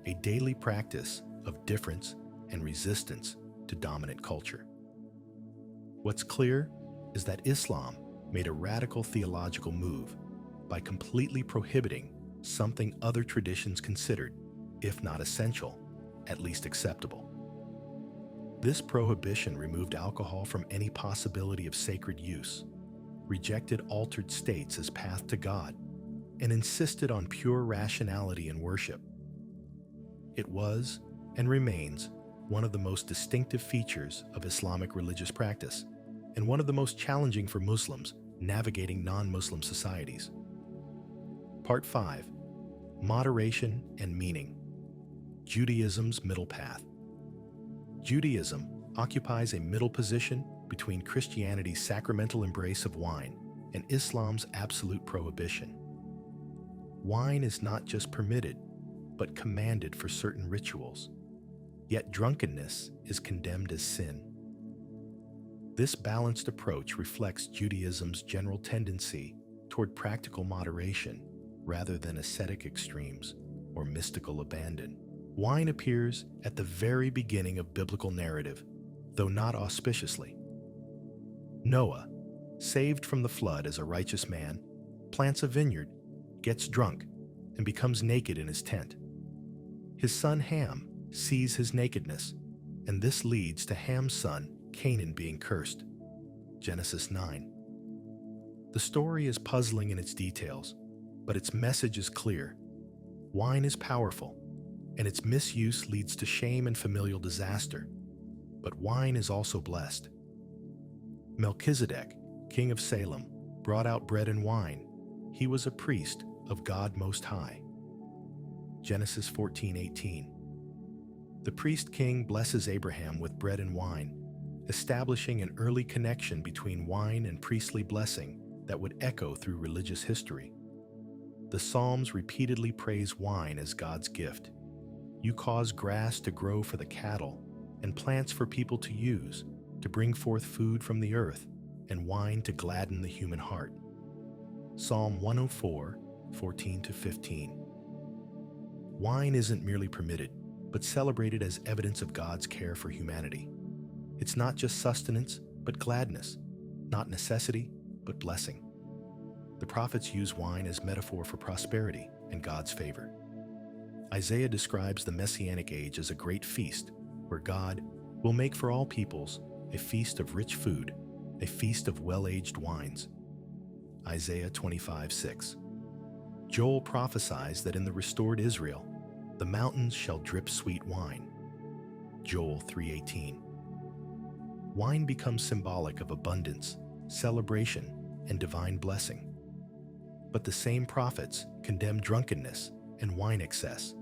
a daily practice of difference and resistance to dominant culture. What's clear is that Islam made a radical theological move by completely prohibiting something other traditions considered, if not essential, at least acceptable. This prohibition removed alcohol from any possibility of sacred use, rejected altered states as path to God, and insisted on pure rationality in worship. It was, and remains, one of the most distinctive features of Islamic religious practice, and one of the most challenging for Muslims navigating non-Muslim societies. Part 5. Moderation and Meaning. Judaism's Middle Path. Judaism occupies a middle position between Christianity's sacramental embrace of wine and Islam's absolute prohibition. Wine is not just permitted, but commanded for certain rituals. Yet drunkenness is condemned as sin. This balanced approach reflects Judaism's general tendency toward practical moderation rather than ascetic extremes or mystical abandon. Wine appears at the very beginning of biblical narrative, though not auspiciously. Noah, saved from the flood as a righteous man, plants a vineyard, gets drunk, and becomes naked in his tent. His son Ham sees his nakedness, and this leads to Ham's son Canaan being cursed. Genesis 9. The story is puzzling in its details, but its message is clear. Wine is powerful, and its misuse leads to shame and familial disaster. But wine is also blessed. Melchizedek, king of Salem, brought out bread and wine. He was a priest of God Most High. Genesis 14:18. The priest king blesses Abraham with bread and wine, establishing an early connection between wine and priestly blessing that would echo through religious history. The Psalms repeatedly praise wine as God's gift. You cause grass to grow for the cattle and plants for people to use, to bring forth food from the earth, and wine to gladden the human heart. Psalm 104, 14-15. Wine isn't merely permitted, but celebrated as evidence of God's care for humanity. It's not just sustenance, but gladness, not necessity, but blessing. The prophets use wine as metaphor for prosperity and God's favor. Isaiah describes the Messianic age as a great feast, where God will make for all peoples a feast of rich food, a feast of well-aged wines. Isaiah 25:6. Joel prophesies that in the restored Israel, the mountains shall drip sweet wine. Joel 3:18. Wine becomes symbolic of abundance, celebration, and divine blessing. But the same prophets condemn drunkenness and wine excess.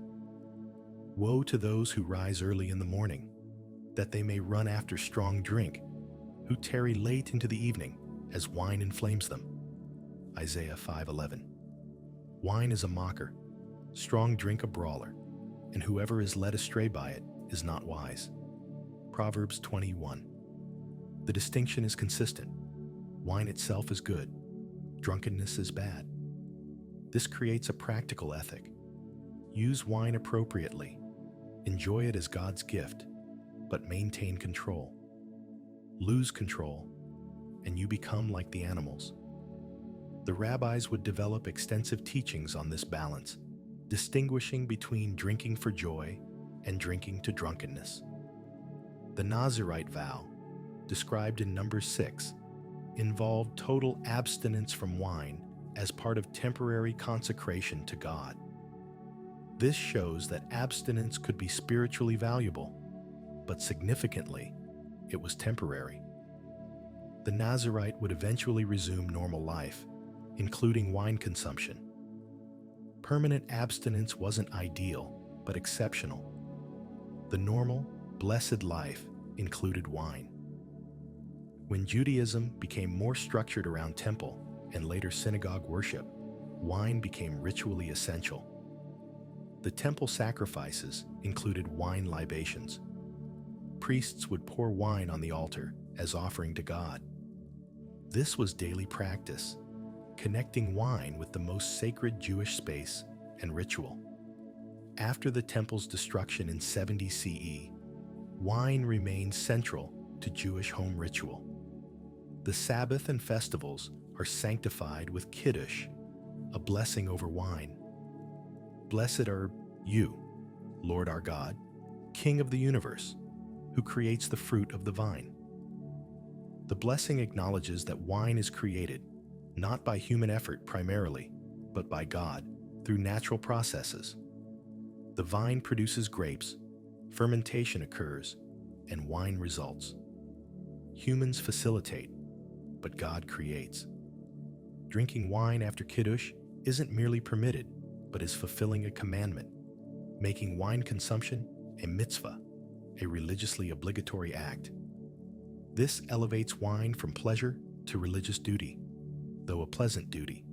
Woe to those who rise early in the morning, that they may run after strong drink, who tarry late into the evening, as wine inflames them. Isaiah 5:11. Wine is a mocker, strong drink a brawler, and whoever is led astray by it is not wise. Proverbs 21. The distinction is consistent. Wine itself is good, drunkenness is bad. This creates a practical ethic. Use wine appropriately. Enjoy it as God's gift, but maintain control. Lose control, and you become like the animals. The rabbis would develop extensive teachings on this balance, distinguishing between drinking for joy and drinking to drunkenness. The Nazirite vow, described in Numbers 6, involved total abstinence from wine as part of temporary consecration to God. This shows that abstinence could be spiritually valuable, but significantly, it was temporary. The Nazirite would eventually resume normal life, including wine consumption. Permanent abstinence wasn't ideal, but exceptional. The normal, blessed life included wine. When Judaism became more structured around temple and later synagogue worship, wine became ritually essential. The temple sacrifices included wine libations. Priests would pour wine on the altar as offering to God. This was daily practice, connecting wine with the most sacred Jewish space and ritual. After the temple's destruction in 70 CE, wine remained central to Jewish home ritual. The Sabbath and festivals are sanctified with kiddush, a blessing over wine. Blessed are you, Lord our God, King of the universe, who creates the fruit of the vine. The blessing acknowledges that wine is created not by human effort primarily, but by God through natural processes. The vine produces grapes, fermentation occurs, and wine results. Humans facilitate, but God creates. Drinking wine after Kiddush isn't merely permitted, but is fulfilling a commandment, making wine consumption a mitzvah, a religiously obligatory act. This elevates wine from pleasure to religious duty, though a pleasant duty.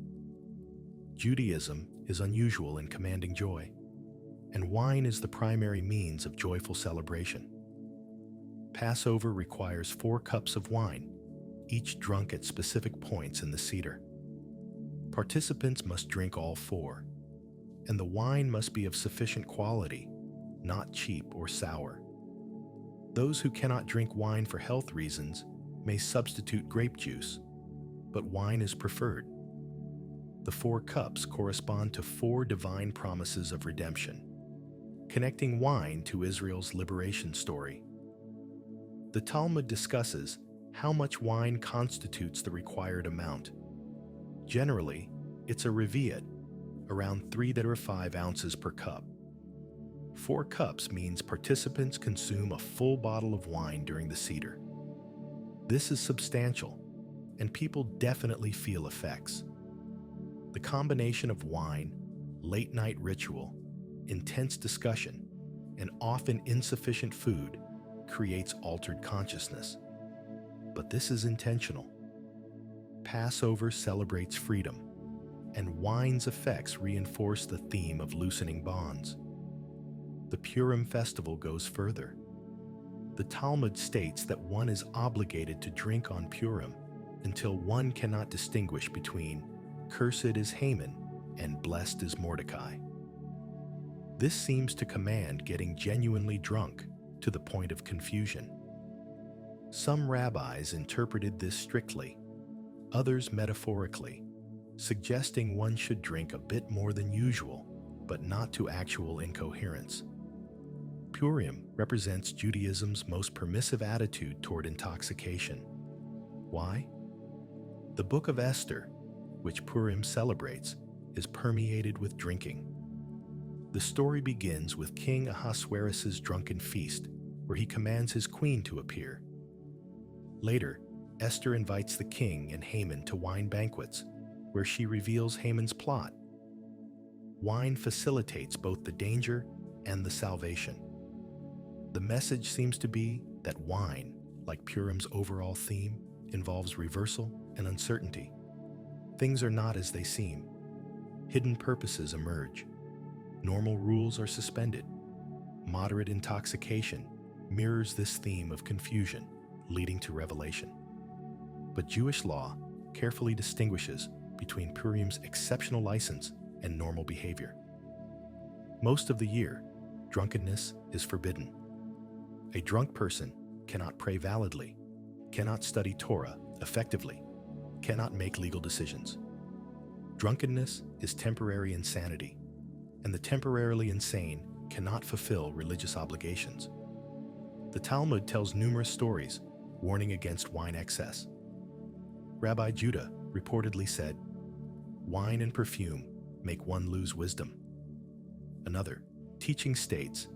Judaism is unusual in commanding joy, and wine is the primary means of joyful celebration. Passover requires 4 cups of wine, each drunk at specific points in the Seder. Participants must drink all 4, and the wine must be of sufficient quality, not cheap or sour. Those who cannot drink wine for health reasons may substitute grape juice, but wine is preferred. The 4 cups correspond to 4 divine promises of redemption, connecting wine to Israel's liberation story. The Talmud discusses how much wine constitutes the required amount. Generally, it's a revi'at, around 3.5 ounces per cup. 4 cups means participants consume a full bottle of wine during the Seder. This is substantial, and people definitely feel effects. The combination of wine, late-night ritual, intense discussion, and often insufficient food creates altered consciousness. But this is intentional. Passover celebrates freedom, and wine's effects reinforce the theme of loosening bonds. The Purim festival goes further. The Talmud states that one is obligated to drink on Purim until one cannot distinguish between "Cursed is Haman" and "Blessed is Mordecai." This seems to command getting genuinely drunk to the point of confusion. Some rabbis interpreted this strictly, others metaphorically, suggesting one should drink a bit more than usual, but not to actual incoherence. Purim represents Judaism's most permissive attitude toward intoxication. Why? The Book of Esther, which Purim celebrates, is permeated with drinking. The story begins with King Ahasuerus' drunken feast, where he commands his queen to appear. Later, Esther invites the king and Haman to wine banquets, where she reveals Haman's plot. Wine facilitates both the danger and the salvation. The message seems to be that wine, like Purim's overall theme, involves reversal and uncertainty. Things are not as they seem. Hidden purposes emerge. Normal rules are suspended. Moderate intoxication mirrors this theme of confusion, leading to revelation. But Jewish law carefully distinguishes between Purim's exceptional license and normal behavior. Most of the year, drunkenness is forbidden. A drunk person cannot pray validly, cannot study Torah effectively, cannot make legal decisions. Drunkenness is temporary insanity, and the temporarily insane cannot fulfill religious obligations. The Talmud tells numerous stories warning against wine excess. Rabbi Judah reportedly said, "Wine and perfume make one lose wisdom." Another teaching states,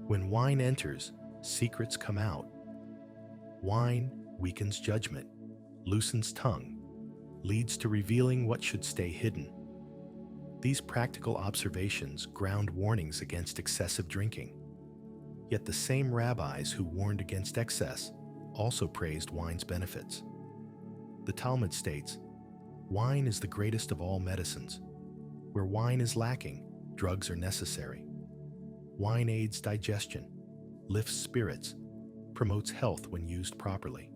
"When wine enters, secrets come out." Wine weakens judgment, loosens tongue, leads to revealing what should stay hidden. These practical observations ground warnings against excessive drinking. Yet the same rabbis who warned against excess also praised wine's benefits. The Talmud states, "Wine is the greatest of all medicines. Where wine is lacking, drugs are necessary. Wine aids digestion, lifts spirits, promotes health when used properly."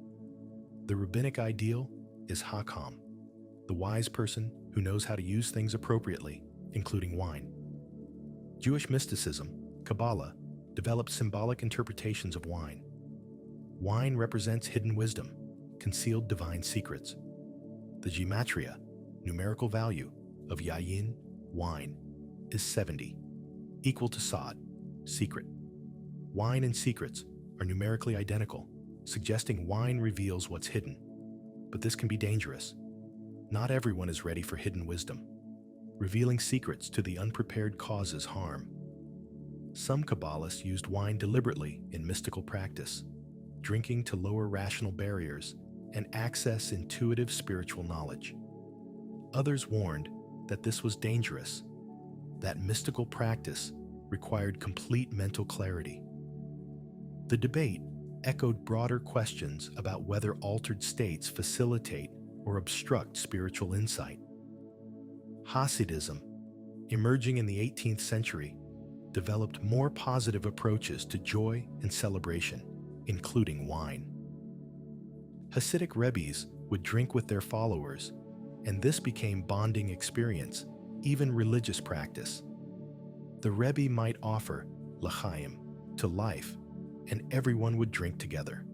The rabbinic ideal is hakam, the wise person who knows how to use things appropriately, including wine. Jewish mysticism, Kabbalah, developed symbolic interpretations of wine. Wine represents hidden wisdom, concealed divine secrets. The gematria, numerical value, of yayin, wine, is 70, equal to sod, secret. Wine and secrets are numerically identical, suggesting wine reveals what's hidden. But this can be dangerous. Not everyone is ready for hidden wisdom. Revealing secrets to the unprepared causes harm. Some Kabbalists used wine deliberately in mystical practice, drinking to lower rational barriers and access intuitive spiritual knowledge. Others warned that this was dangerous, that mystical practice required complete mental clarity. The debate echoed broader questions about whether altered states facilitate or obstruct spiritual insight. Hasidism, emerging in the 18th century, developed more positive approaches to joy and celebration. including wine. Hasidic rebbes would drink with their followers, and this became bonding experience, even religious practice. The rebbe might offer l'chaim, to life, and everyone would drink together.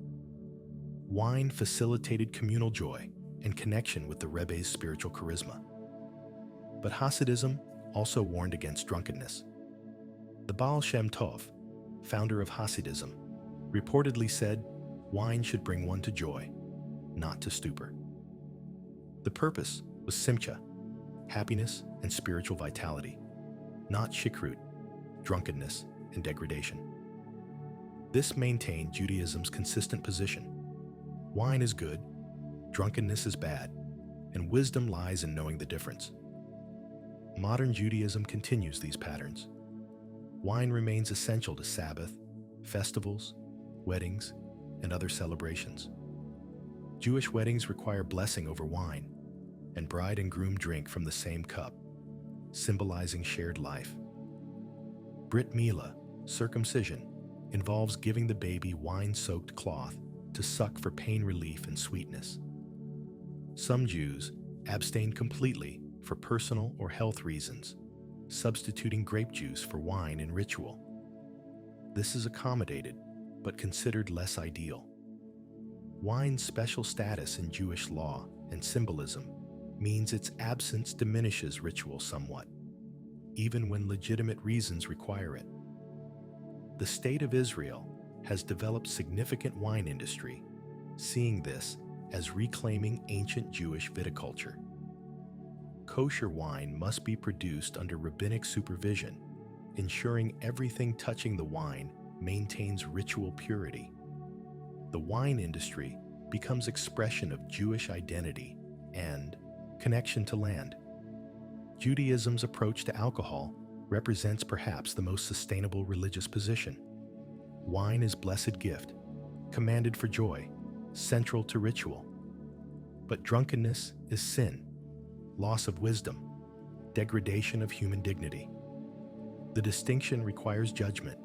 Wine facilitated communal joy and connection with the rebbe's spiritual charisma. But Hasidism also warned against drunkenness. The Baal Shem Tov, founder of Hasidism, reportedly said wine should bring one to joy, not to stupor. The purpose was simcha, happiness and spiritual vitality, not shikrut, drunkenness and degradation. This maintained Judaism's consistent position. Wine is good, drunkenness is bad, and wisdom lies in knowing the difference. Modern Judaism continues these patterns. Wine remains essential to Sabbath, festivals, weddings, and other celebrations. Jewish weddings require blessing over wine, and bride and groom drink from the same cup, symbolizing shared life. Brit Milah, circumcision, involves giving the baby wine-soaked cloth to suck for pain relief and sweetness. Some Jews abstain completely for personal or health reasons, substituting grape juice for wine in ritual. This is accommodated, but considered less ideal. Wine's special status in Jewish law and symbolism means its absence diminishes ritual somewhat, even when legitimate reasons require it. The State of Israel has developed significant wine industry, seeing this as reclaiming ancient Jewish viticulture. Kosher wine must be produced under rabbinic supervision, ensuring everything touching the wine maintains ritual purity. The wine industry becomes expression of Jewish identity and connection to land. Judaism's approach to alcohol represents perhaps the most sustainable religious position. Wine is blessed gift, commanded for joy, central to ritual. But drunkenness is sin, loss of wisdom, degradation of human dignity. The distinction requires judgment,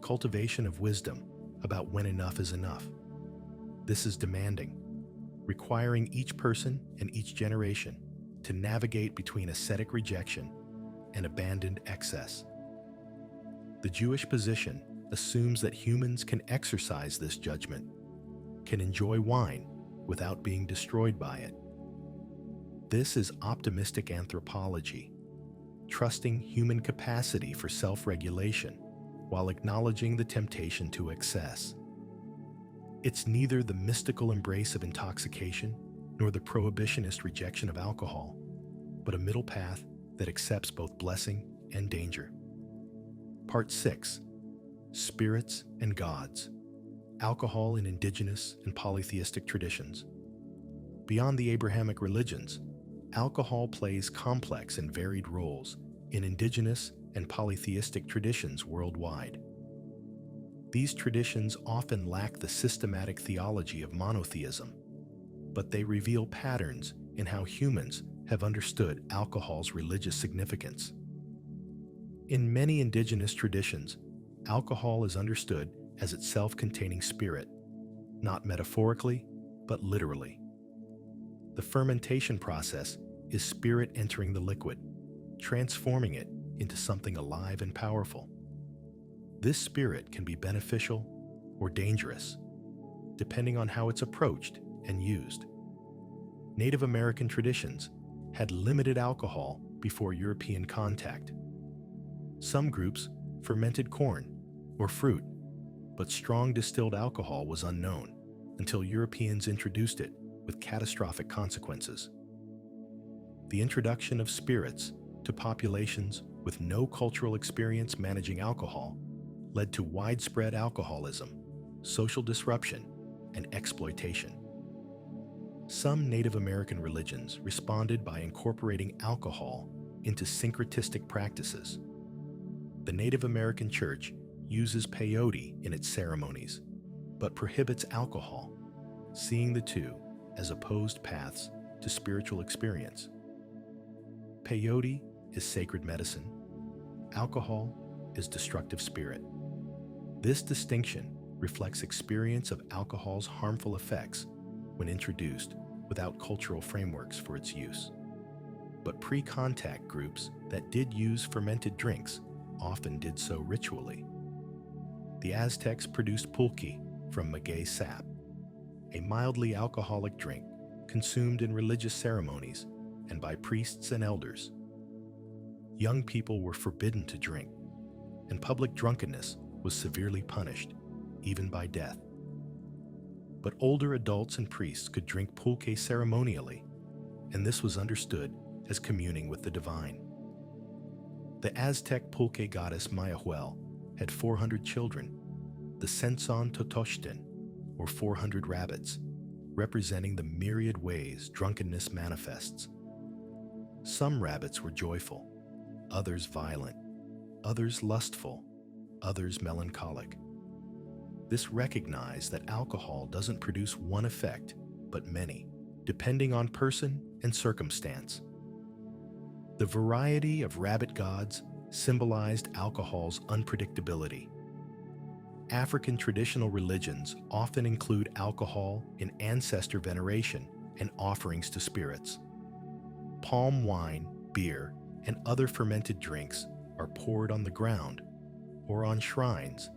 cultivation of wisdom about when enough is enough. This is demanding, requiring each person and each generation to navigate between ascetic rejection and abandoned excess. The Jewish position assumes that humans can exercise this judgment, can enjoy wine without being destroyed by it. This is optimistic anthropology, trusting human capacity for self-regulation while acknowledging the temptation to excess. It's neither the mystical embrace of intoxication nor the prohibitionist rejection of alcohol, but a middle path that accepts both blessing and danger. Part 6. Spirits and Gods. Alcohol in indigenous and polytheistic traditions. Beyond the Abrahamic religions, alcohol plays complex and varied roles in indigenous and polytheistic traditions worldwide. These traditions often lack the systematic theology of monotheism, but they reveal patterns in how humans have understood alcohol's religious significance. In many indigenous traditions, alcohol is understood as its self-containing spirit, not metaphorically, but literally. The fermentation process is spirit entering the liquid, transforming it into something alive and powerful. This spirit can be beneficial or dangerous, depending on how it's approached and used. Native American traditions had limited alcohol before European contact. Some groups fermented corn or fruit, but strong distilled alcohol was unknown until Europeans introduced it with catastrophic consequences. The introduction of spirits to populations with no cultural experience managing alcohol led to widespread alcoholism, social disruption, and exploitation. Some Native American religions responded by incorporating alcohol into syncretistic practices. The Native American Church uses peyote in its ceremonies, but prohibits alcohol, seeing the two as opposed paths to spiritual experience. Peyote is sacred medicine. Alcohol is destructive spirit. This distinction reflects experience of alcohol's harmful effects when introduced without cultural frameworks for its use. But pre-contact groups that did use fermented drinks often did so ritually. The Aztecs produced pulque from maguey sap, a mildly alcoholic drink consumed in religious ceremonies and by priests and elders. Young people were forbidden to drink, and public drunkenness was severely punished, even by death. But older adults and priests could drink pulque ceremonially, and this was understood as communing with the divine. The Aztec pulque goddess Mayahuel had 400 children, the Senson Totochten, or 400 rabbits, representing the myriad ways drunkenness manifests. Some rabbits were joyful, others violent, others lustful, others melancholic. This recognized that alcohol doesn't produce one effect, but many, depending on person and circumstance. The variety of rabbit gods symbolized alcohol's unpredictability. African traditional religions often include alcohol in ancestor veneration and offerings to spirits. Palm wine, beer, and other fermented drinks are poured on the ground or on shrines,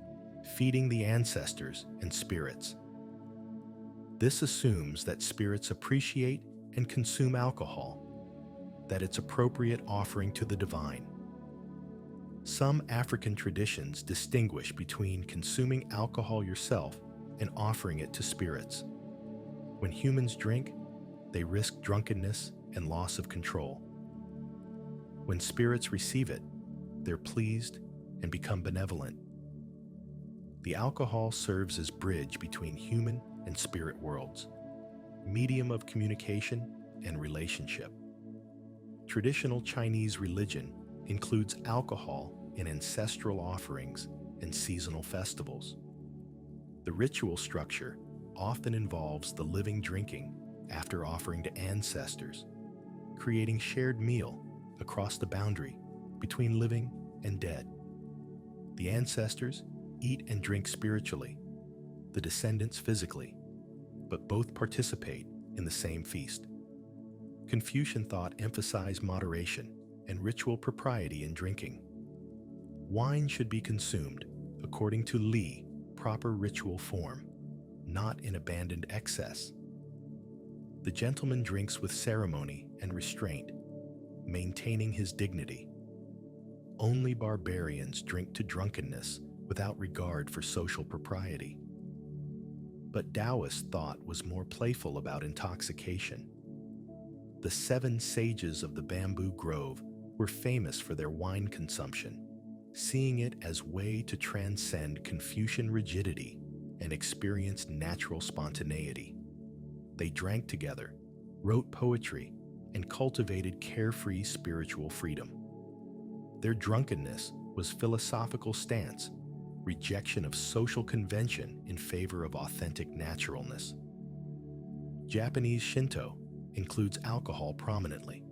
feeding the ancestors and spirits. This assumes that spirits appreciate and consume alcohol, that it's appropriate offering to the divine. Some African traditions distinguish between consuming alcohol yourself and offering it to spirits. When humans drink, they risk drunkenness and loss of control. When spirits receive it, they're pleased and become benevolent. The alcohol serves as bridge between human and spirit worlds, medium of communication and relationship. Traditional Chinese religion includes alcohol in ancestral offerings and seasonal festivals. The ritual structure often involves the living drinking after offering to ancestors, creating shared meal across the boundary between living and dead. The ancestors eat and drink spiritually, the descendants physically, but both participate in the same feast. Confucian thought emphasized moderation and ritual propriety in drinking. Wine should be consumed, according to Li, proper ritual form, not in abandoned excess. The gentleman drinks with ceremony and restraint, maintaining his dignity. Only barbarians drink to drunkenness without regard for social propriety. But Taoist thought was more playful about intoxication. The 7 sages of the bamboo grove were famous for their wine consumption, seeing it as way to transcend Confucian rigidity and experience natural spontaneity. They drank together, wrote poetry, and cultivated carefree spiritual freedom. Their drunkenness was philosophical stance, rejection of social convention in favor of authentic naturalness. Japanese Shinto includes alcohol prominently.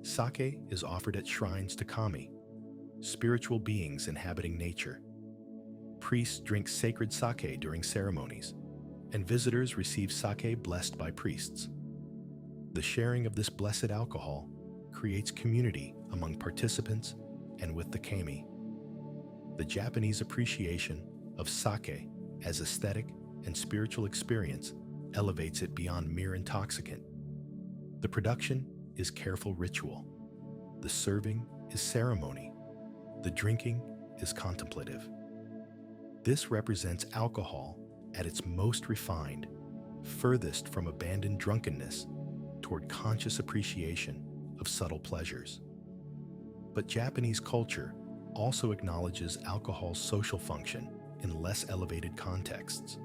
Sake is offered at shrines to kami, spiritual beings inhabiting nature. Priests drink sacred sake during ceremonies, and visitors receive sake blessed by priests. The sharing of this blessed alcohol creates community among participants and with the kami. The Japanese appreciation of sake as aesthetic and spiritual experience elevates it beyond mere intoxicant. The production is careful ritual. The serving is ceremony. The drinking is contemplative. This represents alcohol at its most refined, furthest from abandoned drunkenness toward conscious appreciation of subtle pleasures. But Japanese culture also acknowledges alcohol's social function in less elevated contexts.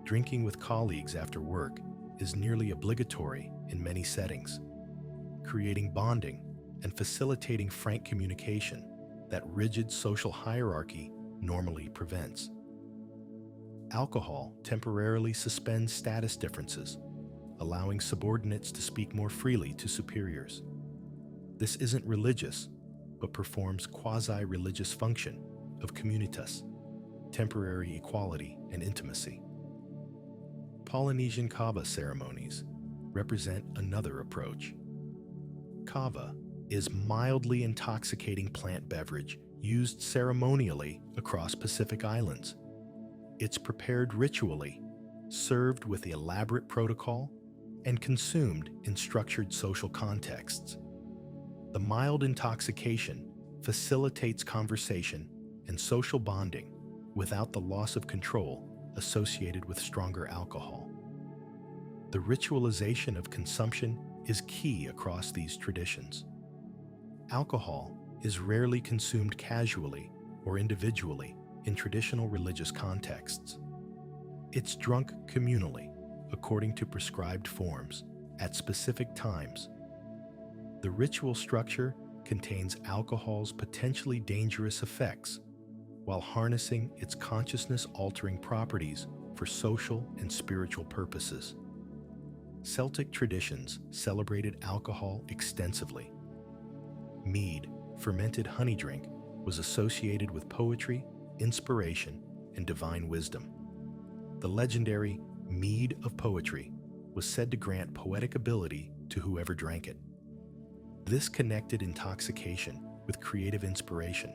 Drinking with colleagues after work is nearly obligatory in many settings, creating bonding and facilitating frank communication that rigid social hierarchy normally prevents. Alcohol temporarily suspends status differences, allowing subordinates to speak more freely to superiors. This isn't religious, but performs quasi-religious function of communitas. temporary equality and intimacy. Polynesian kava ceremonies represent another approach. Kava is mildly intoxicating plant beverage used ceremonially across Pacific Islands. It's prepared ritually, served with elaborate protocol, and consumed in structured social contexts. The mild intoxication facilitates conversation and social bonding without the loss of control associated with stronger alcohol. The ritualization of consumption is key across these traditions. Alcohol is rarely consumed casually or individually in traditional religious contexts. It's drunk communally, according to prescribed forms, at specific times. The ritual structure contains alcohol's potentially dangerous effects, while harnessing its consciousness-altering properties for social and spiritual purposes. Celtic traditions celebrated alcohol extensively. Mead, fermented honey drink, was associated with poetry, inspiration, and divine wisdom. The legendary mead of poetry was said to grant poetic ability to whoever drank it. This connected intoxication with creative inspiration,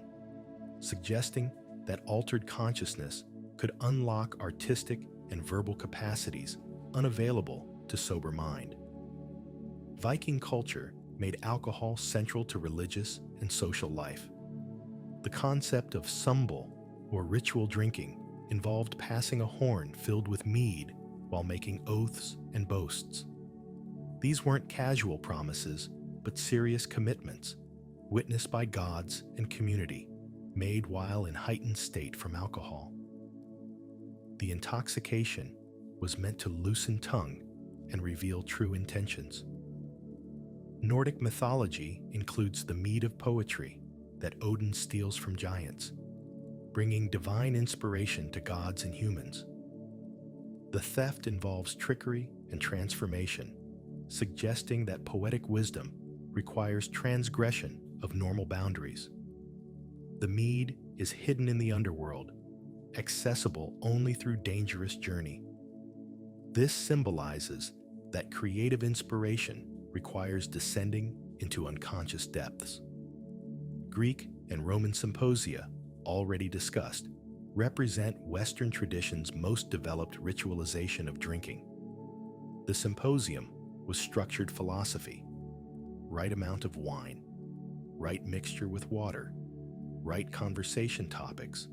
suggesting that altered consciousness could unlock artistic and verbal capacities unavailable to sober mind. Viking culture made alcohol central to religious and social life. The concept of sumbel, or ritual drinking, involved passing a horn filled with mead while making oaths and boasts. These weren't casual promises, but serious commitments, witnessed by gods and community, made while in heightened state from alcohol. The intoxication was meant to loosen tongue and reveal true intentions. Nordic mythology includes the mead of poetry that Odin steals from giants, bringing divine inspiration to gods and humans. The theft involves trickery and transformation, suggesting that poetic wisdom requires transgression of normal boundaries. The mead is hidden in the underworld, accessible only through dangerous journey. This symbolizes that creative inspiration requires descending into unconscious depths. Greek and Roman symposia, already discussed, represent Western tradition's most developed ritualization of drinking. The symposium was structured philosophy: right amount of wine, right mixture with water, right conversation topics,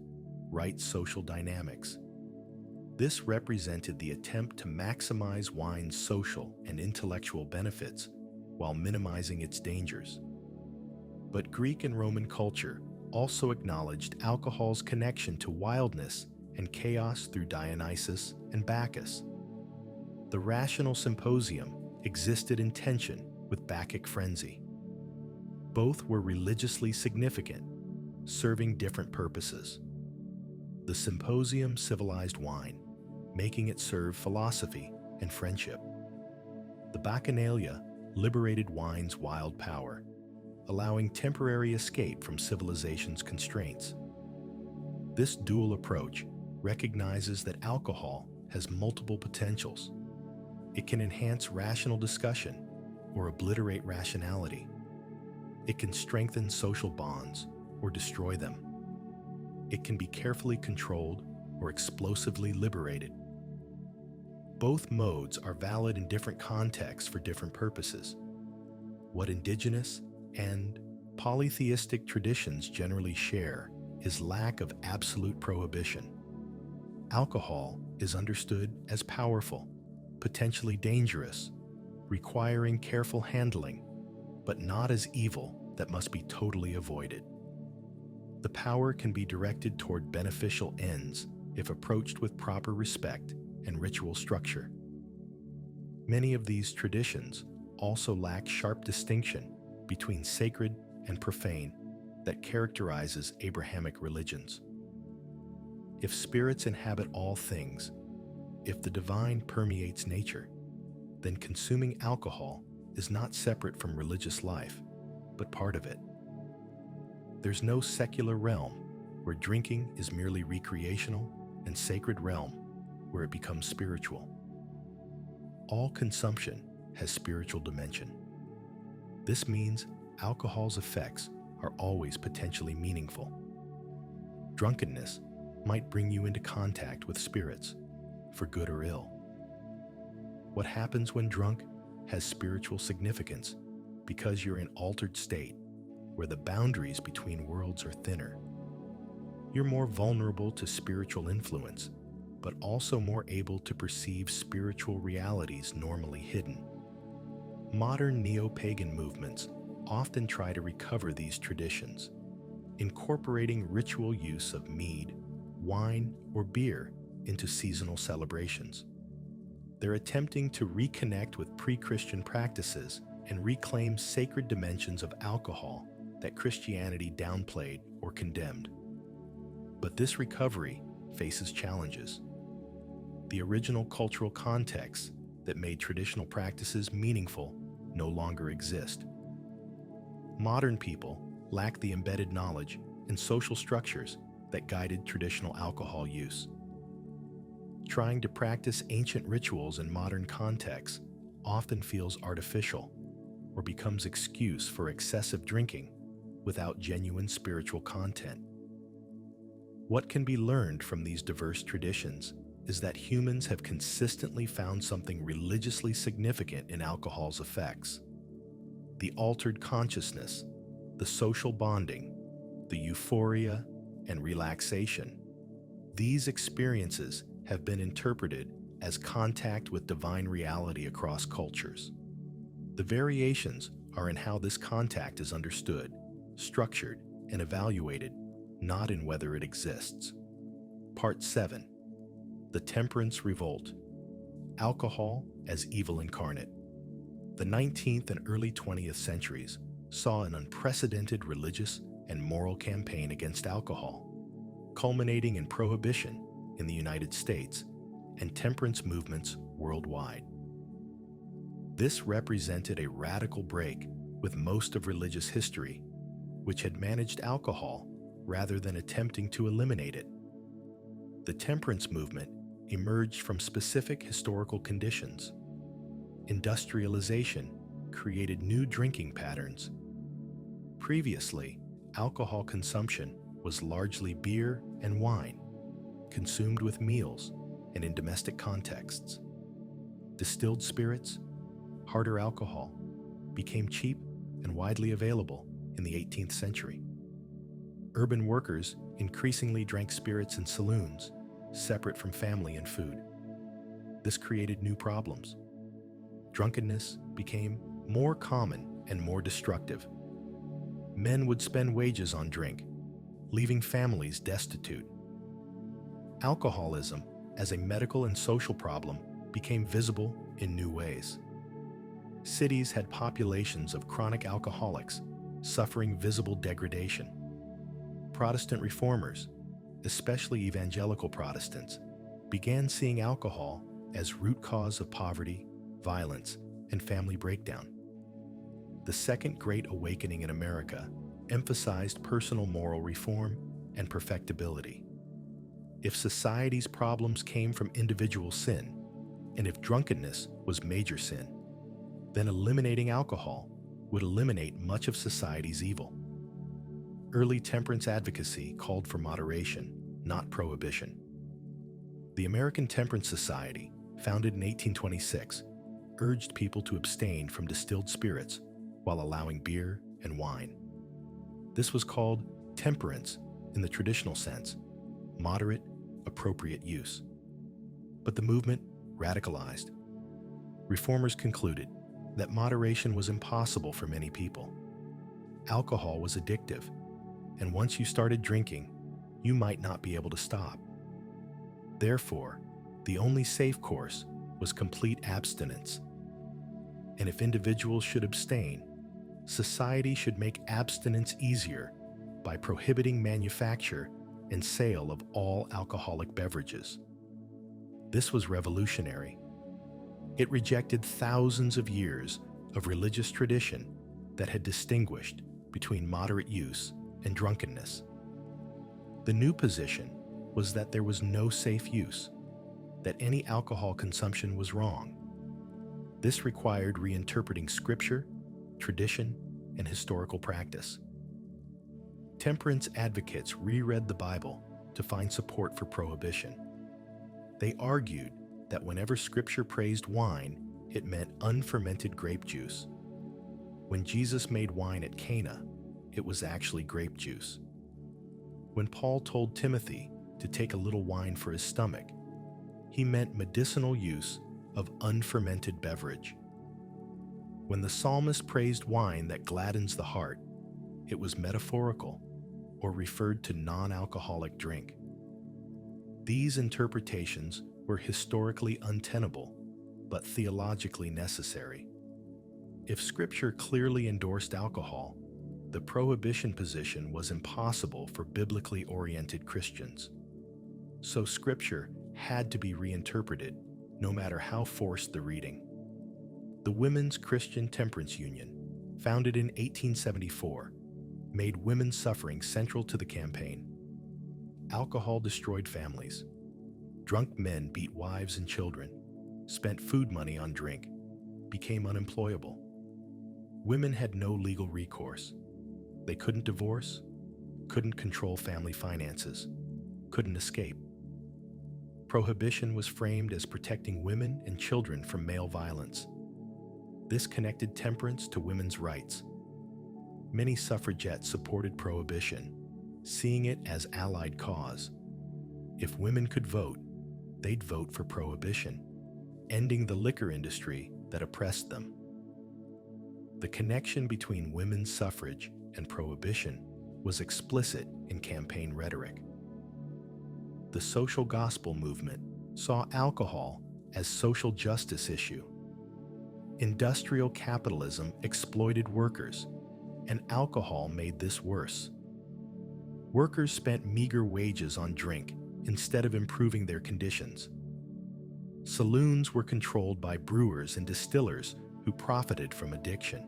right social dynamics. This represented the attempt to maximize wine's social and intellectual benefits while minimizing its dangers. But Greek and Roman culture also acknowledged alcohol's connection to wildness and chaos through Dionysus and Bacchus. The rational symposium existed in tension with Bacchic frenzy. Both were religiously significant, serving different purposes. The symposium civilized wine, making it serve philosophy and friendship. The Bacchanalia liberated wine's wild power, allowing temporary escape from civilization's constraints. This dual approach recognizes that alcohol has multiple potentials. It can enhance rational discussion or obliterate rationality. It can strengthen social bonds or destroy them. It can be carefully controlled or explosively liberated. Both modes are valid in different contexts for different purposes. What indigenous and polytheistic traditions generally share is lack of absolute prohibition. Alcohol is understood as powerful, potentially dangerous, requiring careful handling, but not as evil that must be totally avoided. The power can be directed toward beneficial ends if approached with proper respect and ritual structure. Many of these traditions also lack sharp distinction between sacred and profane that characterizes Abrahamic religions. If spirits inhabit all things, if the divine permeates nature, then consuming alcohol is not separate from religious life, but part of it. There's no secular realm, where drinking is merely recreational, and sacred realm, where it becomes spiritual. All consumption has spiritual dimension. This means alcohol's effects are always potentially meaningful. Drunkenness might bring you into contact with spirits, for good or ill. What happens when drunk has spiritual significance because you're in an altered state where the boundaries between worlds are thinner. You're more vulnerable to spiritual influence, but also more able to perceive spiritual realities normally hidden. Modern neo-pagan movements often try to recover these traditions, incorporating ritual use of mead, wine, or beer into seasonal celebrations. They're attempting to reconnect with pre-Christian practices and reclaim sacred dimensions of alcohol that Christianity downplayed or condemned. But this recovery faces challenges. The original cultural contexts that made traditional practices meaningful no longer exist. Modern people lack the embedded knowledge and social structures that guided traditional alcohol use. Trying to practice ancient rituals in modern contexts often feels artificial or becomes excuse for excessive drinking without genuine spiritual content. What can be learned from these diverse traditions is that humans have consistently found something religiously significant in alcohol's effects. The altered consciousness, the social bonding, the euphoria, and relaxation. These experiences have been interpreted as contact with divine reality across cultures. The variations are in how this contact is understood, structured, and evaluated, not in whether it exists. Part 7. The Temperance Revolt. Alcohol as evil incarnate. The 19th and early 20th centuries saw an unprecedented religious and moral campaign against alcohol, culminating in prohibition in the United States and temperance movements worldwide. This represented a radical break with most of religious history, which had managed alcohol rather than attempting to eliminate it. The temperance movement emerged from specific historical conditions. Industrialization created new drinking patterns. Previously, alcohol consumption was largely beer and wine, consumed with meals and in domestic contexts. Distilled spirits, harder alcohol, became cheap and widely available in the 18th century. Urban workers increasingly drank spirits in saloons, separate from family and food. This created new problems. Drunkenness became more common and more destructive. Men would spend wages on drink, leaving families destitute. Alcoholism, as a medical and social problem, became visible in new ways. Cities had populations of chronic alcoholics suffering visible degradation. Protestant reformers, especially evangelical Protestants, began seeing alcohol as root cause of poverty, violence, and family breakdown. The Second Great Awakening in America emphasized personal moral reform and perfectibility. If society's problems came from individual sin, and if drunkenness was major sin, then eliminating alcohol would eliminate much of society's evil. Early temperance advocacy called for moderation, not prohibition. The American Temperance Society, founded in 1826, urged people to abstain from distilled spirits while allowing beer and wine. This was called temperance in the traditional sense, moderate, appropriate use. But the movement radicalized. Reformers concluded that moderation was impossible for many people. Alcohol was addictive, and once you started drinking, you might not be able to stop. Therefore, the only safe course was complete abstinence. And if individuals should abstain, society should make abstinence easier by prohibiting manufacture and sale of all alcoholic beverages. This was revolutionary. It rejected thousands of years of religious tradition that had distinguished between moderate use and drunkenness. The new position was that there was no safe use, that any alcohol consumption was wrong. This required reinterpreting scripture, tradition, and historical practice. Temperance advocates reread the Bible to find support for prohibition. They argued that whenever scripture praised wine, it meant unfermented grape juice. When Jesus made wine at Cana, it was actually grape juice. When Paul told Timothy to take a little wine for his stomach, he meant medicinal use of unfermented beverage. When the psalmist praised wine that gladdens the heart, it was metaphorical or referred to non-alcoholic drink. These interpretations were historically untenable, but theologically necessary. If Scripture clearly endorsed alcohol, the prohibition position was impossible for biblically oriented Christians. So Scripture had to be reinterpreted, no matter how forced the reading. The Women's Christian Temperance Union, founded in 1874, made women's suffering central to the campaign. Alcohol destroyed families. Drunk men beat wives and children, spent food money on drink, became unemployable. Women had no legal recourse. They couldn't divorce, couldn't control family finances, couldn't escape. Prohibition was framed as protecting women and children from male violence. This connected temperance to women's rights. Many suffragettes supported prohibition, seeing it as allied cause. If women could vote, they'd vote for prohibition, ending the liquor industry that oppressed them. The connection between women's suffrage and prohibition was explicit in campaign rhetoric. The social gospel movement saw alcohol as social justice issue. Industrial capitalism exploited workers, and alcohol made this worse. Workers spent meager wages on drink instead of improving their conditions. Saloons were controlled by brewers and distillers who profited from addiction.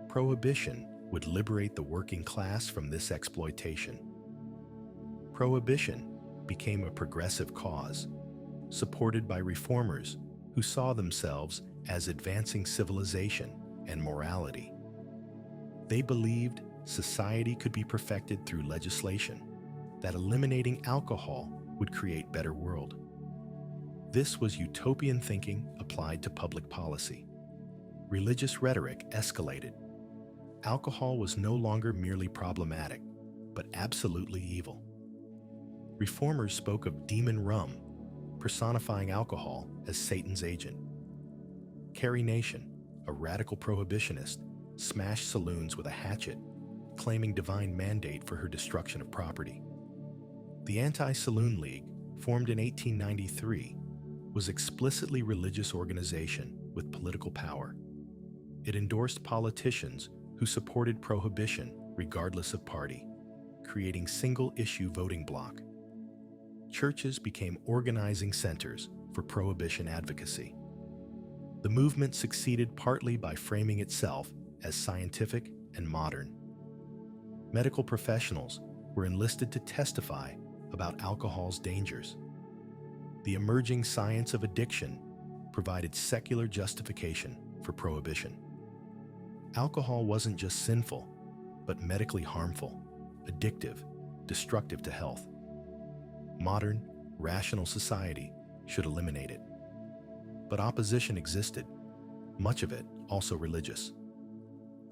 Prohibition would liberate the working class from this exploitation. Prohibition became a progressive cause, supported by reformers who saw themselves as advancing civilization and morality. They believed society could be perfected through legislation, that eliminating alcohol would create a better world. This was utopian thinking applied to public policy. Religious rhetoric escalated. Alcohol was no longer merely problematic, but absolutely evil. Reformers spoke of demon rum, personifying alcohol as Satan's agent. Carrie Nation, a radical prohibitionist, smashed saloons with a hatchet, claiming divine mandate for her destruction of property. The Anti-Saloon League, formed in 1893, was explicitly religious organization with political power. It endorsed politicians who supported prohibition regardless of party, creating single-issue voting bloc. Churches became organizing centers for prohibition advocacy. The movement succeeded partly by framing itself as scientific and modern. Medical professionals were enlisted to testify about alcohol's dangers. The emerging science of addiction provided secular justification for prohibition. Alcohol wasn't just sinful, but medically harmful, addictive, destructive to health. Modern, rational society should eliminate it. But opposition existed, much of it also religious.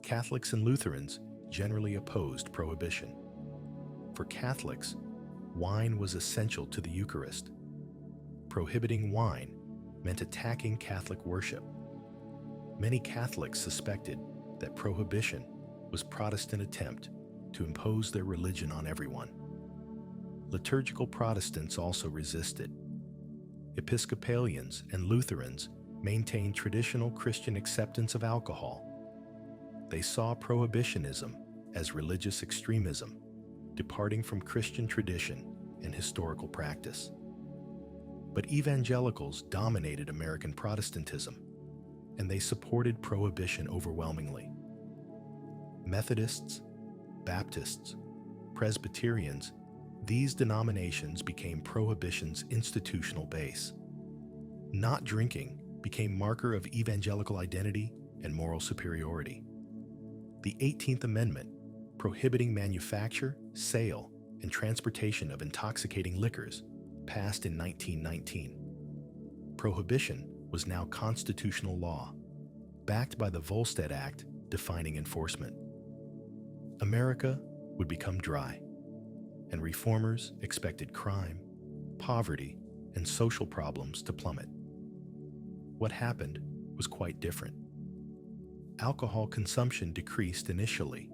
Catholics and Lutherans generally opposed prohibition. For Catholics, wine was essential to the Eucharist. Prohibiting wine meant attacking Catholic worship. Many Catholics suspected that prohibition was Protestant attempt to impose their religion on everyone. Liturgical Protestants also resisted. Episcopalians and Lutherans maintained traditional Christian acceptance of alcohol. They saw prohibitionism as religious extremism, departing from Christian tradition and historical practice. But evangelicals dominated American Protestantism, and they supported prohibition overwhelmingly. Methodists, Baptists, Presbyterians, these denominations became prohibition's institutional base. Not drinking became marker of evangelical identity and moral superiority. The 18th Amendment, prohibiting manufacture, sale, and transportation of intoxicating liquors, passed in 1919. Prohibition was now constitutional law, backed by the Volstead Act defining enforcement. America would become dry, and reformers expected crime, poverty, and social problems to plummet. What happened was quite different. Alcohol consumption decreased initially,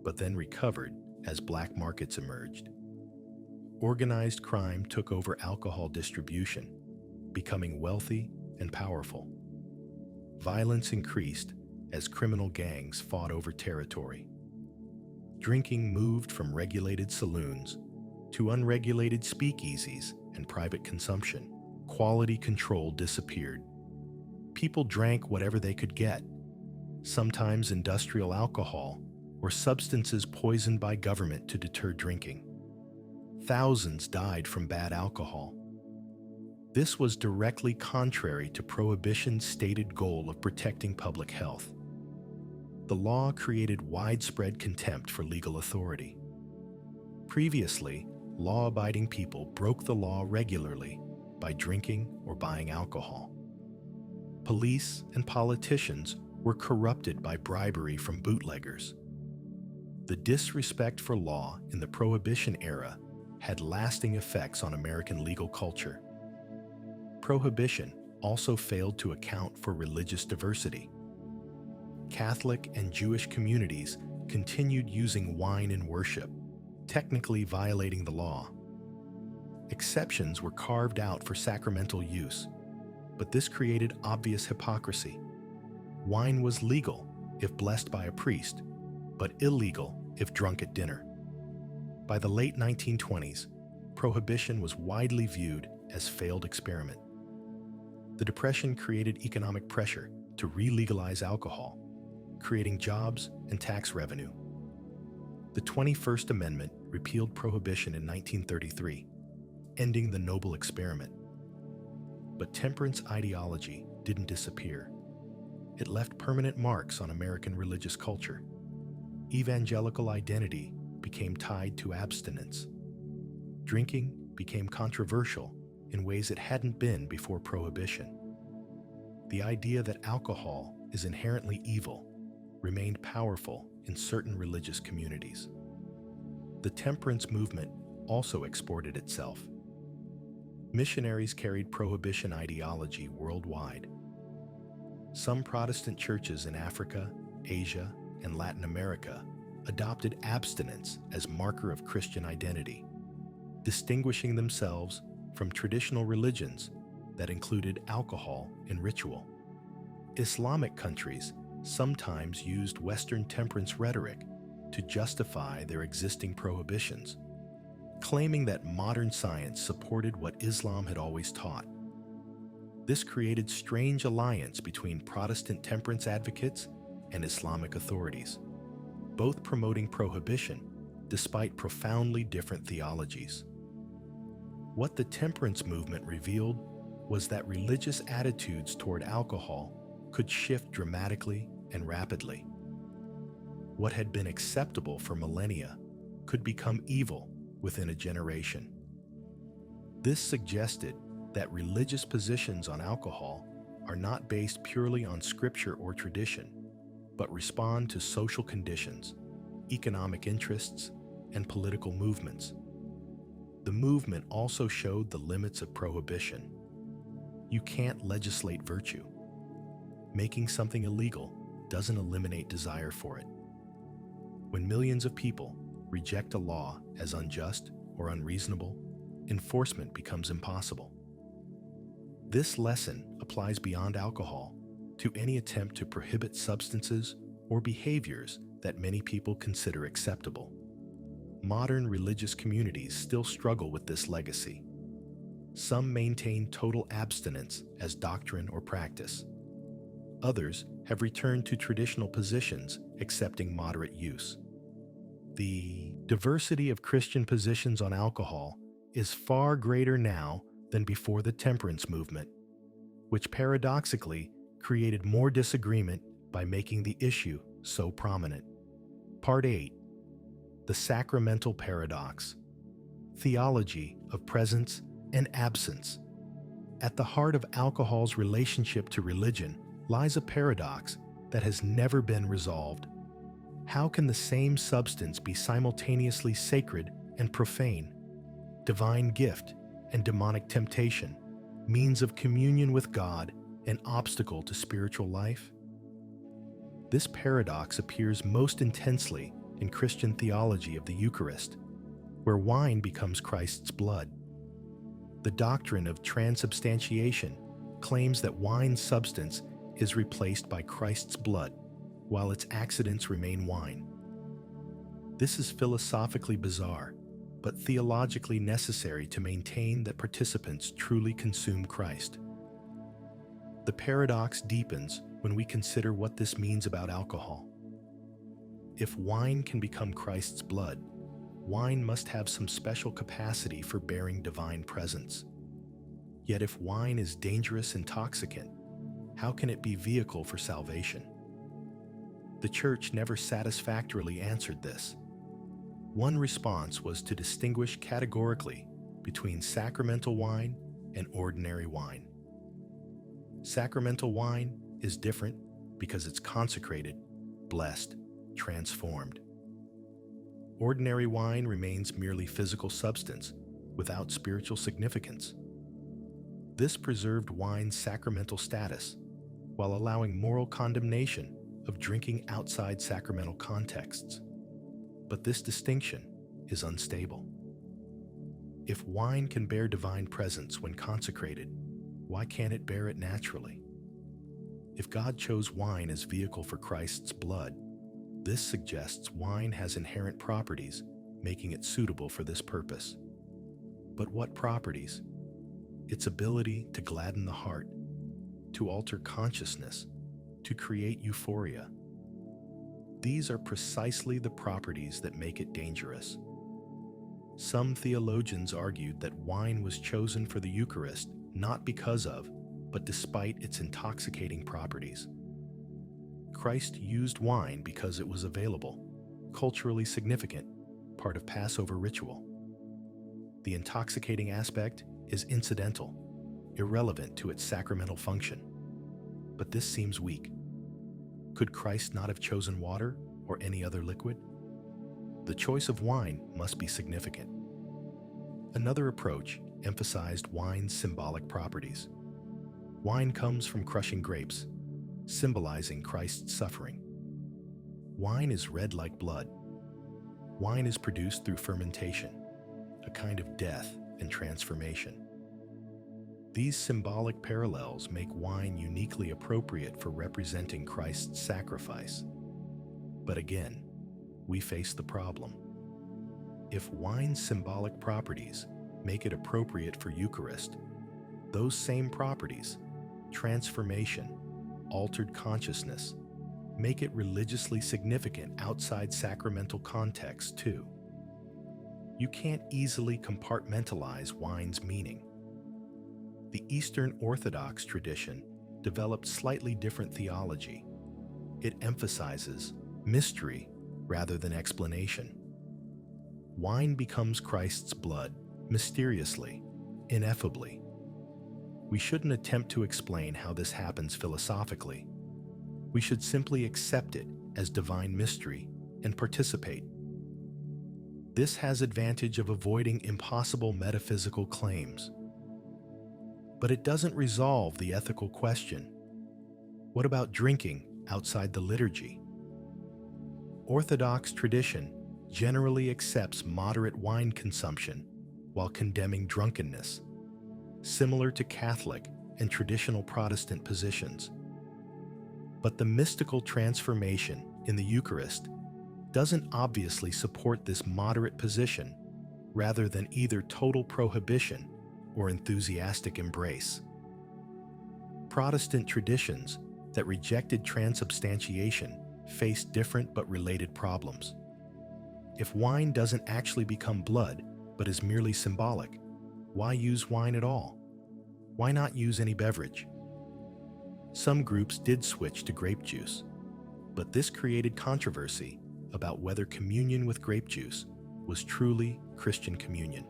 but then recovered as black markets emerged. Organized crime took over alcohol distribution, becoming wealthy and powerful. Violence increased as criminal gangs fought over territory. Drinking moved from regulated saloons to unregulated speakeasies and private consumption. Quality control disappeared. People drank whatever they could get, sometimes industrial alcohol or substances poisoned by government to deter drinking. Thousands died from bad alcohol. This was directly contrary to Prohibition's stated goal of protecting public health. The law created widespread contempt for legal authority. Previously, law-abiding people broke the law regularly by drinking or buying alcohol. Police and politicians were corrupted by bribery from bootleggers. The disrespect for law in the Prohibition era had lasting effects on American legal culture. Prohibition also failed to account for religious diversity. Catholic and Jewish communities continued using wine in worship, technically violating the law. Exceptions were carved out for sacramental use, but this created obvious hypocrisy. Wine was legal if blessed by a priest, but illegal if drunk at dinner. By the late 1920s, Prohibition was widely viewed as a failed experiment. The Depression created economic pressure to re-legalize alcohol, creating jobs and tax revenue. The 21st Amendment repealed Prohibition in 1933, ending the noble experiment. But temperance ideology didn't disappear. It left permanent marks on American religious culture. Evangelical identity became tied to abstinence. Drinking became controversial in ways it hadn't been before Prohibition. The idea that alcohol is inherently evil remained powerful in certain religious communities. The temperance movement also exported itself. Missionaries carried Prohibition ideology worldwide. Some Protestant churches in Africa, Asia, and Latin America adopted abstinence as marker of Christian identity, distinguishing themselves from traditional religions that included alcohol in ritual. Islamic countries sometimes used Western temperance rhetoric to justify their existing prohibitions, claiming that modern science supported what Islam had always taught. This created strange alliance between Protestant temperance advocates and Islamic authorities, both promoting prohibition despite profoundly different theologies. What the temperance movement revealed was that religious attitudes toward alcohol could shift dramatically and rapidly. What had been acceptable for millennia could become evil within a generation. This suggested that religious positions on alcohol are not based purely on scripture or tradition, but respond to social conditions, economic interests, and political movements. The movement also showed the limits of prohibition. You can't legislate virtue. Making something illegal doesn't eliminate desire for it. When millions of people reject a law as unjust or unreasonable, enforcement becomes impossible. This lesson applies beyond alcohol to any attempt to prohibit substances or behaviors that many people consider acceptable. Modern religious communities still struggle with this legacy. Some maintain total abstinence as doctrine or practice. Others have returned to traditional positions, accepting moderate use. The diversity of Christian positions on alcohol is far greater now than before the temperance movement, which paradoxically created more disagreement by making the issue so prominent. Part 8. The Sacramental Paradox. Theology of Presence and Absence. At the heart of alcohol's relationship to religion lies a paradox that has never been resolved. How can the same substance be simultaneously sacred and profane, divine gift and demonic temptation, means of communion with God and obstacle to spiritual life? This paradox appears most intensely in Christian theology of the Eucharist, where wine becomes Christ's blood. The doctrine of transubstantiation claims that wine's substance is replaced by Christ's blood, while its accidents remain wine. This is philosophically bizarre, but theologically necessary to maintain that participants truly consume Christ. The paradox deepens when we consider what this means about alcohol. If wine can become Christ's blood, wine must have some special capacity for bearing divine presence. Yet if wine is dangerous intoxicant, how can it be vehicle for salvation? The Church never satisfactorily answered this. One response was to distinguish categorically between sacramental wine and ordinary wine. Sacramental wine is different because it's consecrated, blessed, transformed. Ordinary wine remains merely physical substance without spiritual significance. This preserved wine's sacramental status while allowing moral condemnation of drinking outside sacramental contexts. But this distinction is unstable. If wine can bear divine presence when consecrated, why can't it bear it naturally? If God chose wine as vehicle for Christ's blood, this suggests wine has inherent properties, making it suitable for this purpose. But what properties? Its ability to gladden the heart, to alter consciousness, to create euphoria. These are precisely the properties that make it dangerous. Some theologians argued that wine was chosen for the Eucharist not because of, but despite its intoxicating properties. Christ used wine because it was available, culturally significant, part of Passover ritual. The intoxicating aspect is incidental, irrelevant to its sacramental function. But this seems weak. Could Christ not have chosen water or any other liquid? The choice of wine must be significant. Another approach emphasized wine's symbolic properties. Wine comes from crushing grapes, symbolizing Christ's suffering. Wine is red like blood. Wine is produced through fermentation, a kind of death and transformation. These symbolic parallels make wine uniquely appropriate for representing Christ's sacrifice. But again, we face the problem. If wine's symbolic properties make it appropriate for Eucharist, those same properties, transformation, altered consciousness, make it religiously significant outside sacramental context too. You can't easily compartmentalize wine's meaning. The Eastern Orthodox tradition developed slightly different theology. It emphasizes mystery rather than explanation. Wine becomes Christ's blood, mysteriously, ineffably. We shouldn't attempt to explain how this happens philosophically. We should simply accept it as divine mystery and participate. This has advantage of avoiding impossible metaphysical claims. But it doesn't resolve the ethical question. What about drinking outside the liturgy? Orthodox tradition generally accepts moderate wine consumption while condemning drunkenness, similar to Catholic and traditional Protestant positions. But the mystical transformation in the Eucharist doesn't obviously support this moderate position, rather than either total prohibition or enthusiastic embrace. Protestant traditions that rejected transubstantiation faced different but related problems. If wine doesn't actually become blood, but is merely symbolic, why use wine at all? Why not use any beverage? Some groups did switch to grape juice, but this created controversy about whether communion with grape juice was truly Christian communion.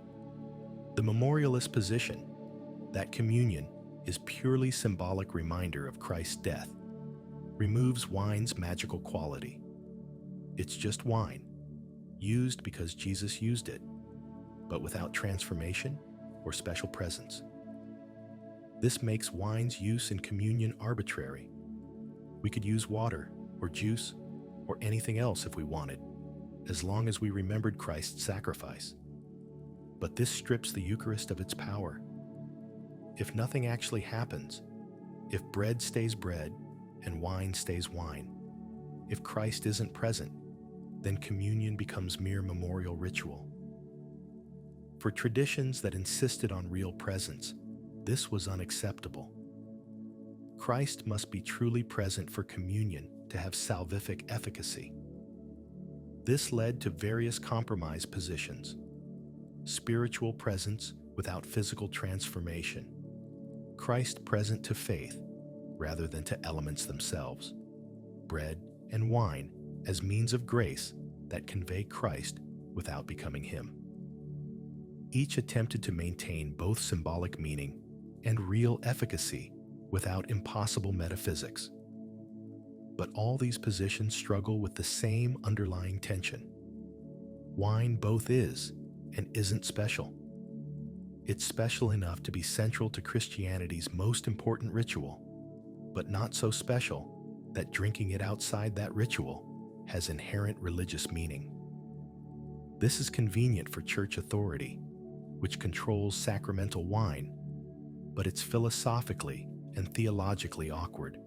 The memorialist position that communion is purely symbolic reminder of Christ's death removes wine's magical quality. It's just wine, used because Jesus used it, but without transformation or special presence. This makes wine's use in communion arbitrary. We could use water or juice or anything else if we wanted, as long as we remembered Christ's sacrifice. But this strips the Eucharist of its power. If nothing actually happens, if bread stays bread and wine stays wine, if Christ isn't present, then communion becomes mere memorial ritual. For traditions that insisted on real presence, this was unacceptable. Christ must be truly present for communion to have salvific efficacy. This led to various compromise positions: spiritual presence without physical transformation, Christ present to faith rather than to elements themselves, bread and wine as means of grace that convey Christ without becoming Him. Each attempted to maintain both symbolic meaning and real efficacy without impossible metaphysics. But all these positions struggle with the same underlying tension. Wine both is and isn't special. It's special enough to be central to Christianity's most important ritual, but not so special that drinking it outside that ritual has inherent religious meaning. This is convenient for church authority, which controls sacramental wine, but it's philosophically and theologically awkward.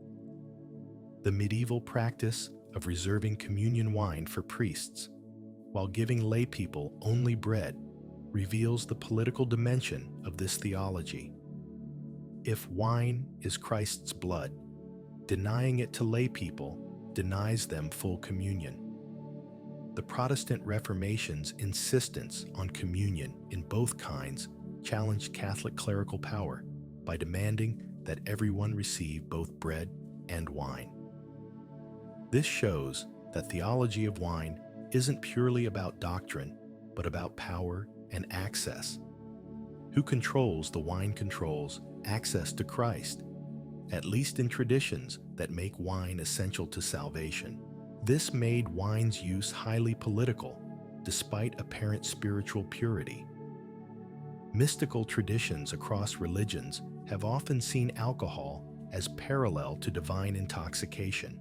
The medieval practice of reserving communion wine for priests, while giving lay people only bread, reveals the political dimension of this theology. If wine is Christ's blood, denying it to lay people denies them full communion. The Protestant Reformation's insistence on communion in both kinds challenged Catholic clerical power by demanding that everyone receive both bread and wine. This shows that theology of wine isn't purely about doctrine, but about power and access. Who controls the wine controls access to Christ, at least in traditions that make wine essential to salvation. This made wine's use highly political, despite apparent spiritual purity. Mystical traditions across religions have often seen alcohol as parallel to divine intoxication.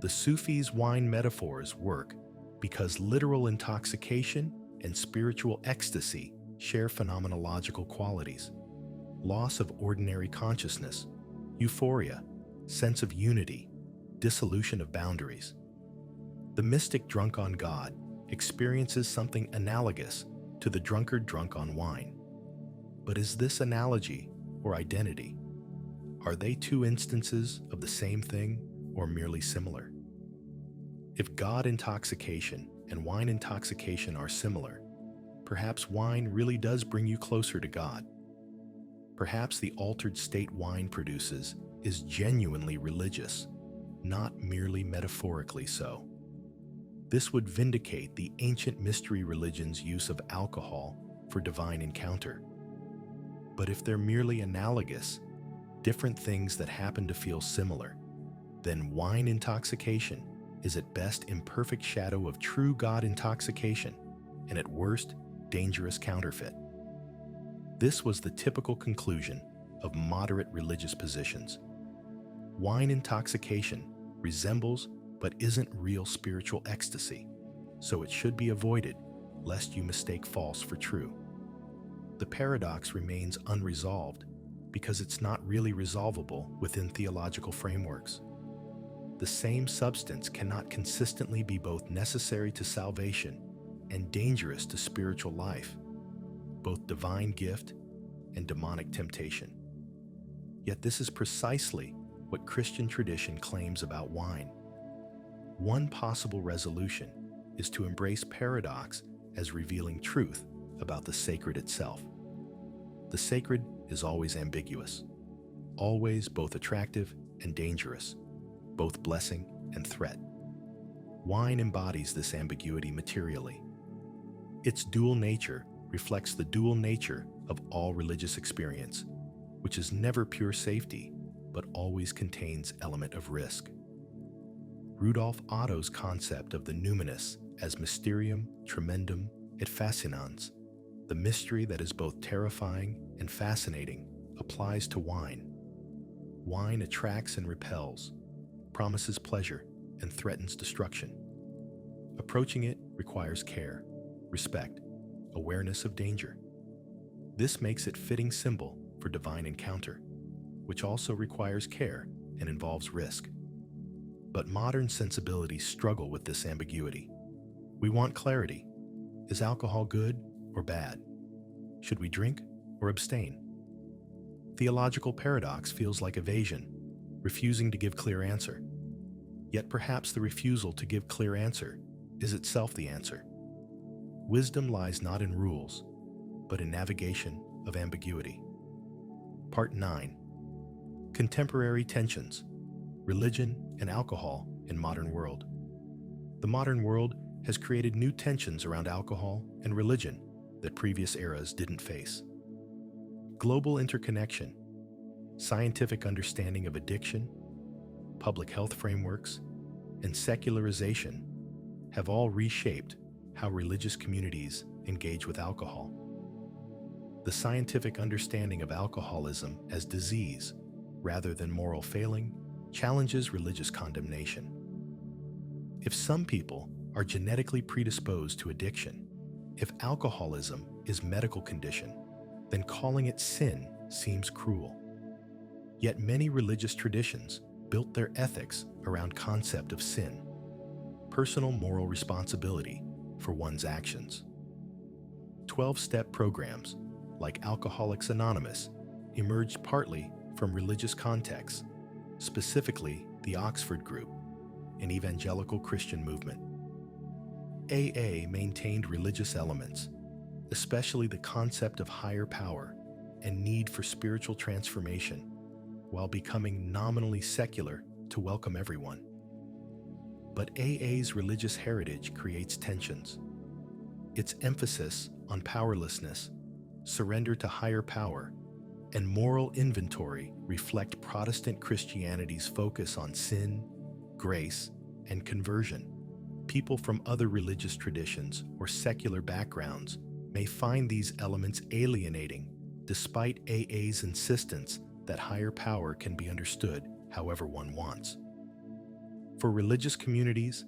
The Sufis' wine metaphors work because literal intoxication and spiritual ecstasy share phenomenological qualities: loss of ordinary consciousness, euphoria, sense of unity, dissolution of boundaries. The mystic drunk on God experiences something analogous to the drunkard drunk on wine. But is this analogy or identity? Are they two instances of the same thing or merely similar? If God intoxication and wine intoxication are similar, perhaps wine really does bring you closer to God. Perhaps the altered state wine produces is genuinely religious, not merely metaphorically so. This would vindicate the ancient mystery religion's use of alcohol for divine encounter. But if they're merely analogous, different things that happen to feel similar, then wine intoxication is at best imperfect shadow of true God intoxication, and at worst, dangerous counterfeit. This was the typical conclusion of moderate religious positions. Wine intoxication resembles but isn't real spiritual ecstasy, so it should be avoided lest you mistake false for true. The paradox remains unresolved because it's not really resolvable within theological frameworks. The same substance cannot consistently be both necessary to salvation and dangerous to spiritual life, both divine gift and demonic temptation. Yet this is precisely what Christian tradition claims about wine. One possible resolution is to embrace paradox as revealing truth about the sacred itself. The sacred is always ambiguous, always both attractive and dangerous, both blessing and threat. Wine embodies this ambiguity materially. Its dual nature reflects the dual nature of all religious experience, which is never pure safety, but always contains element of risk. Rudolf Otto's concept of the numinous as mysterium tremendum et fascinans, the mystery that is both terrifying and fascinating, applies to wine. Wine attracts and repels, promises pleasure, and threatens destruction. Approaching it requires care, respect, awareness of danger. This makes it fitting symbol for divine encounter, which also requires care and involves risk. But modern sensibilities struggle with this ambiguity. We want clarity. Is alcohol good or bad? Should we drink or abstain? Theological paradox feels like evasion, refusing to give clear answer. Yet perhaps the refusal to give clear answer is itself the answer. Wisdom lies not in rules, but in navigation of ambiguity. Part 9. Contemporary tensions, religion and alcohol in modern world. The modern world has created new tensions around alcohol and religion that previous eras didn't face. Global interconnection, scientific understanding of addiction, public health frameworks, and secularization have all reshaped how religious communities engage with alcohol. The scientific understanding of alcoholism as disease, rather than moral failing, challenges religious condemnation. If some people are genetically predisposed to addiction, if alcoholism is a medical condition, then calling it sin seems cruel. Yet many religious traditions built their ethics around concept of sin, personal moral responsibility for one's actions. 12-step programs like Alcoholics Anonymous emerged partly from religious contexts, specifically the Oxford Group, an evangelical Christian movement. AA maintained religious elements, especially the concept of higher power and need for spiritual transformation, while becoming nominally secular to welcome everyone. But AA's religious heritage creates tensions. Its emphasis on powerlessness, surrender to higher power, and moral inventory reflect Protestant Christianity's focus on sin, grace, and conversion. People from other religious traditions or secular backgrounds may find these elements alienating, despite AA's insistence that higher power can be understood however one wants. For religious communities,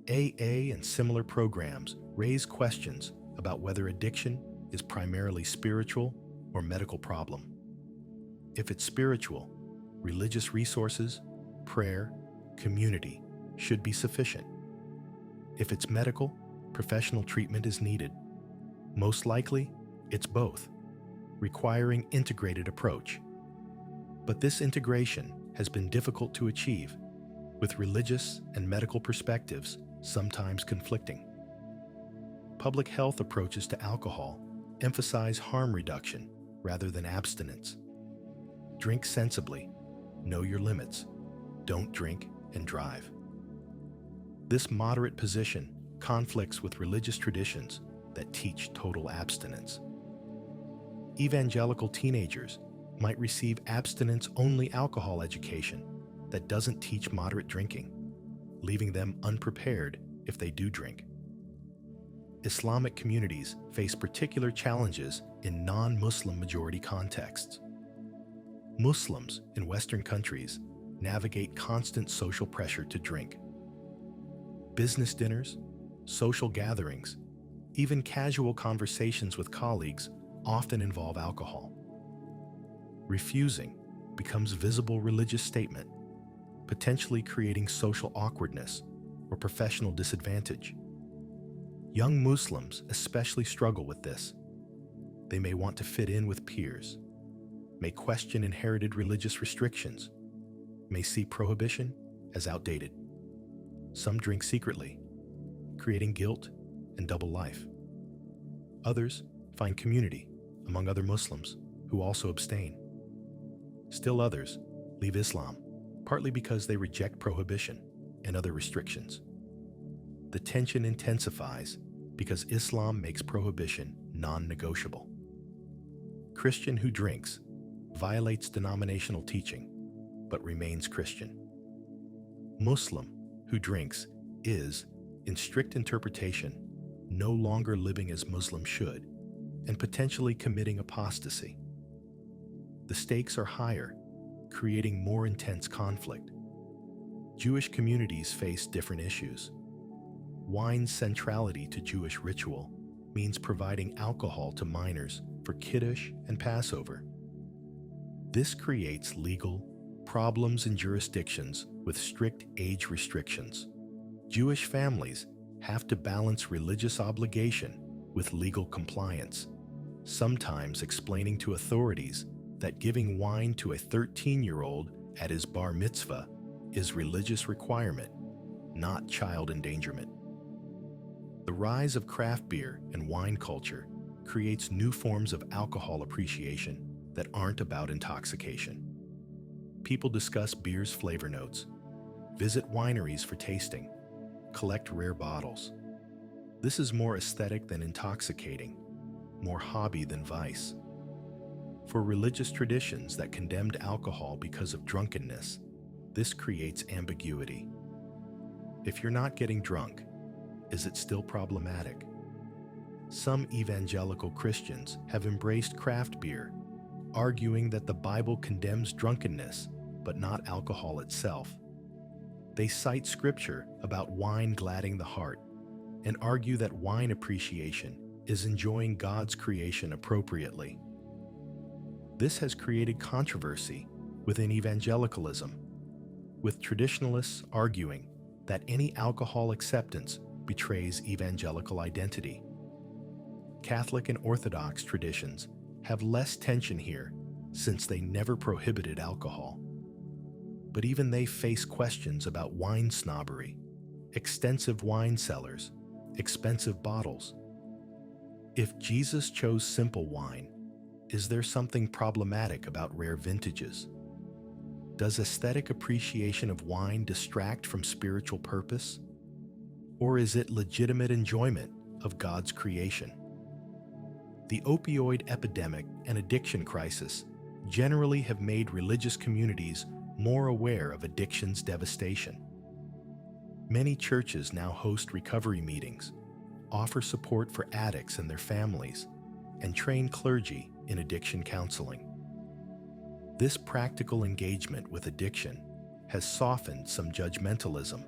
AA and similar programs raise questions about whether addiction is primarily spiritual or medical problem. If it's spiritual, religious resources, prayer, community should be sufficient. If it's medical, professional treatment is needed. Most likely, it's both, requiring integrated approach. But this integration has been difficult to achieve, with religious and medical perspectives sometimes conflicting. Public health approaches to alcohol emphasize harm reduction rather than abstinence. Drink sensibly, know your limits, don't drink and drive. This moderate position conflicts with religious traditions that teach total abstinence. Evangelical teenagers might receive abstinence-only alcohol education that doesn't teach moderate drinking, leaving them unprepared if they do drink. Islamic communities face particular challenges in non-Muslim majority contexts. Muslims in Western countries navigate constant social pressure to drink. Business dinners, social gatherings, even casual conversations with colleagues often involve alcohol. Refusing becomes a visible religious statement, potentially creating social awkwardness or professional disadvantage. Young Muslims especially struggle with this. They may want to fit in with peers, may question inherited religious restrictions, may see prohibition as outdated. Some drink secretly, creating guilt and double life. Others find community among other Muslims who also abstain. Still others leave Islam, partly because they reject prohibition and other restrictions. The tension intensifies because Islam makes prohibition non-negotiable. Christian who drinks violates denominational teaching, but remains Christian. Muslim who drinks is, in strict interpretation, no longer living as Muslims should, and potentially committing apostasy. The stakes are higher, creating more intense conflict. Jewish communities face different issues. Wine's centrality to Jewish ritual means providing alcohol to minors for Kiddush and Passover. This creates legal problems in jurisdictions with strict age restrictions. Jewish families have to balance religious obligation with legal compliance, sometimes explaining to authorities that giving wine to a 13-year-old at his bar mitzvah is religious requirement, not child endangerment. The rise of craft beer and wine culture creates new forms of alcohol appreciation that aren't about intoxication. People discuss beer's flavor notes, visit wineries for tasting, collect rare bottles. This is more aesthetic than intoxicating, more hobby than vice. For religious traditions that condemned alcohol because of drunkenness, this creates ambiguity. If you're not getting drunk, is it still problematic? Some evangelical Christians have embraced craft beer, arguing that the Bible condemns drunkenness, but not alcohol itself. They cite scripture about wine gladding the heart and argue that wine appreciation is enjoying God's creation appropriately. This has created controversy within evangelicalism, with traditionalists arguing that any alcohol acceptance betrays evangelical identity. Catholic and Orthodox traditions have less tension here since they never prohibited alcohol. But even they face questions about wine snobbery, extensive wine cellars, expensive bottles. If Jesus chose simple wine, is there something problematic about rare vintages? Does aesthetic appreciation of wine distract from spiritual purpose? Or is it legitimate enjoyment of God's creation? The opioid epidemic and addiction crisis generally have made religious communities more aware of addiction's devastation. Many churches now host recovery meetings, offer support for addicts and their families, and train clergy in addiction counseling. This practical engagement with addiction has softened some judgmentalism,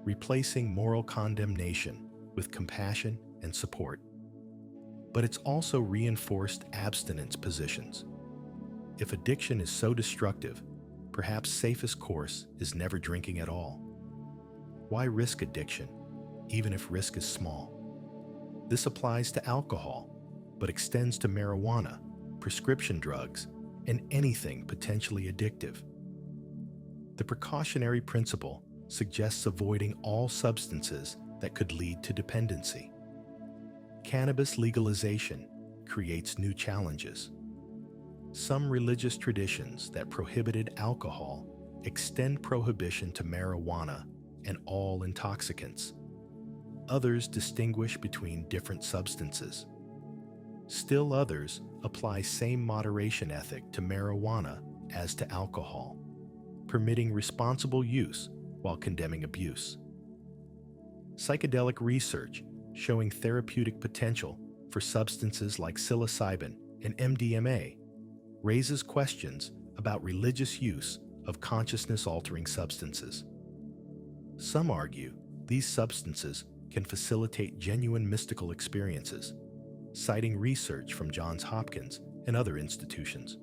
replacing moral condemnation with compassion and support. But it's also reinforced abstinence positions. If addiction is so destructive, perhaps safest course is never drinking at all. Why risk addiction, even if risk is small? This applies to alcohol, but extends to marijuana, prescription drugs, and anything potentially addictive. The precautionary principle suggests avoiding all substances that could lead to dependency. Cannabis legalization creates new challenges. Some religious traditions that prohibited alcohol extend prohibition to marijuana and all intoxicants. Others distinguish between different substances. Still others apply same moderation ethic to marijuana as to alcohol, permitting responsible use while condemning abuse. Psychedelic research showing therapeutic potential for substances like psilocybin and MDMA raises questions about religious use of consciousness-altering substances. Some argue these substances can facilitate genuine mystical experiences, citing research from Johns Hopkins and other institutions.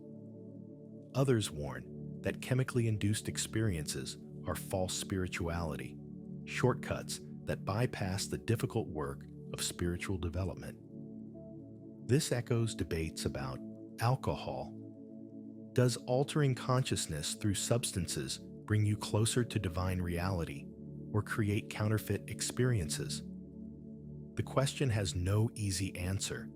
Others warn that chemically induced experiences are false spirituality, shortcuts that bypass the difficult work of spiritual development. This echoes debates about alcohol. Does altering consciousness through substances bring you closer to divine reality or create counterfeit experiences? The question has no easy answer,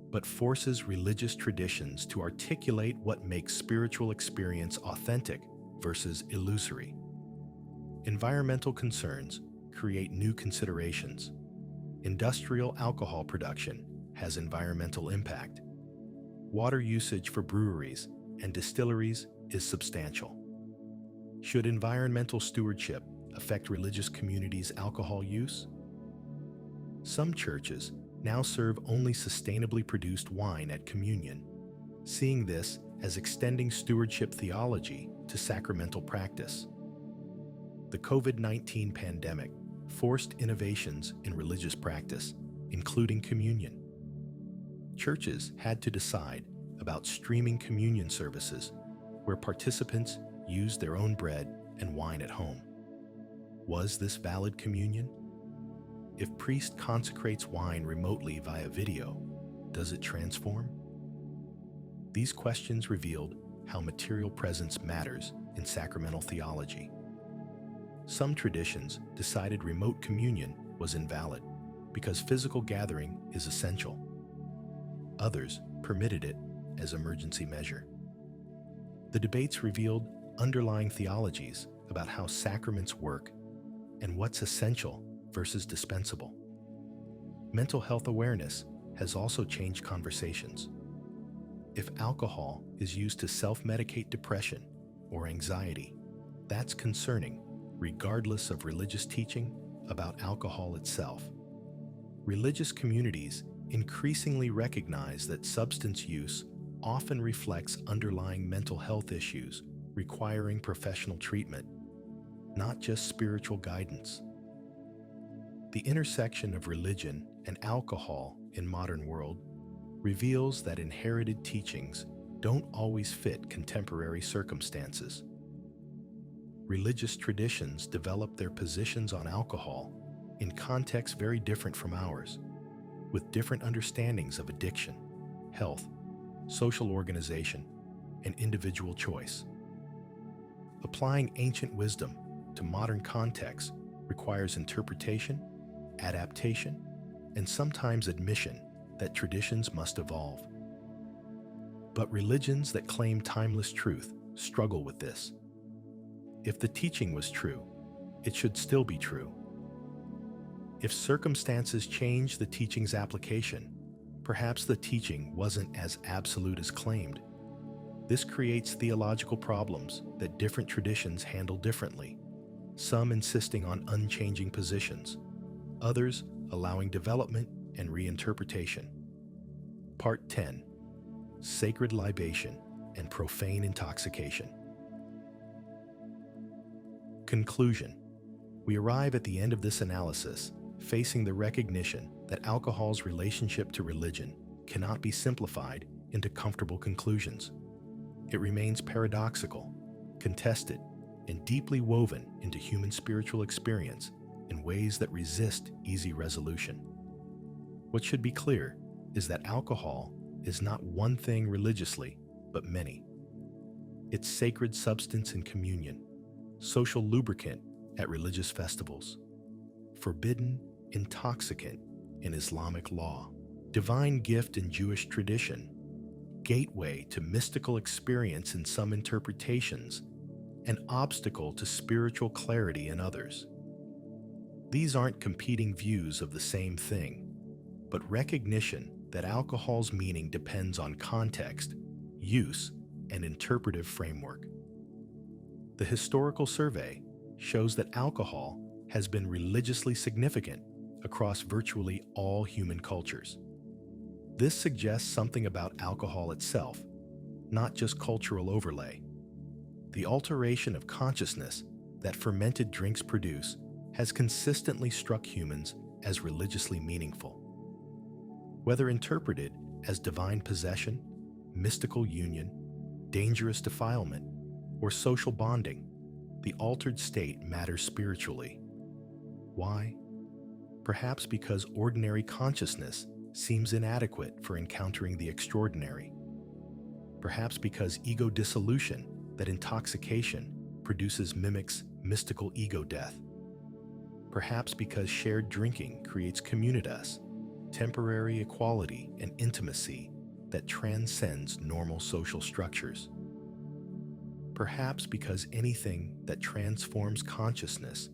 but forces religious traditions to articulate what makes spiritual experience authentic versus illusory. Environmental concerns create new considerations. Industrial alcohol production has environmental impact. Water usage for breweries and distilleries is substantial. Should environmental stewardship affect religious communities' alcohol use? Some churches now serve only sustainably produced wine at communion, seeing this as extending stewardship theology to sacramental practice. The COVID-19 pandemic forced innovations in religious practice, including communion. Churches had to decide about streaming communion services where participants used their own bread and wine at home. Was this valid communion? If priest consecrates wine remotely via video, does it transform? These questions revealed how material presence matters in sacramental theology. Some traditions decided remote communion was invalid because physical gathering is essential. Others permitted it as emergency measure. The debates revealed underlying theologies about how sacraments work and what's essential versus dispensable. Mental health awareness has also changed conversations. If alcohol is used to self-medicate depression or anxiety, that's concerning, regardless of religious teaching about alcohol itself. Religious communities increasingly recognize that substance use often reflects underlying mental health issues requiring professional treatment, not just spiritual guidance. The intersection of religion and alcohol in modern world reveals that inherited teachings don't always fit contemporary circumstances. Religious traditions develop their positions on alcohol in contexts very different from ours, with different understandings of addiction, health, social organization, and individual choice. Applying ancient wisdom to modern contexts requires interpretation, adaptation, and sometimes admission that traditions must evolve. But religions that claim timeless truth struggle with this. If the teaching was true, it should still be true. If circumstances change the teaching's application, perhaps the teaching wasn't as absolute as claimed. This creates theological problems that different traditions handle differently, some insisting on unchanging positions, others allowing development and reinterpretation. Part 10: Sacred Libation and Profane Intoxication. Conclusion: we arrive at the end of this analysis facing the recognition that alcohol's relationship to religion cannot be simplified into comfortable conclusions. It remains paradoxical, contested, and deeply woven into human spiritual experience in ways that resist easy resolution. What should be clear is that alcohol is not one thing religiously, but many. It's sacred substance in communion, social lubricant at religious festivals, forbidden intoxicant in Islamic law, divine gift in Jewish tradition, gateway to mystical experience in some interpretations, an obstacle to spiritual clarity in others. These aren't competing views of the same thing, but recognition that alcohol's meaning depends on context, use, and interpretive framework. The historical survey shows that alcohol has been religiously significant across virtually all human cultures. This suggests something about alcohol itself, not just cultural overlay. The alteration of consciousness that fermented drinks produce has consistently struck humans as religiously meaningful. Whether interpreted as divine possession, mystical union, dangerous defilement, or social bonding, the altered state matters spiritually. Why? Perhaps because ordinary consciousness seems inadequate for encountering the extraordinary. Perhaps because ego dissolution, that intoxication produces, mimics mystical ego death. Perhaps because shared drinking creates communitas, temporary equality and intimacy that transcends normal social structures. Perhaps because anything that transforms consciousness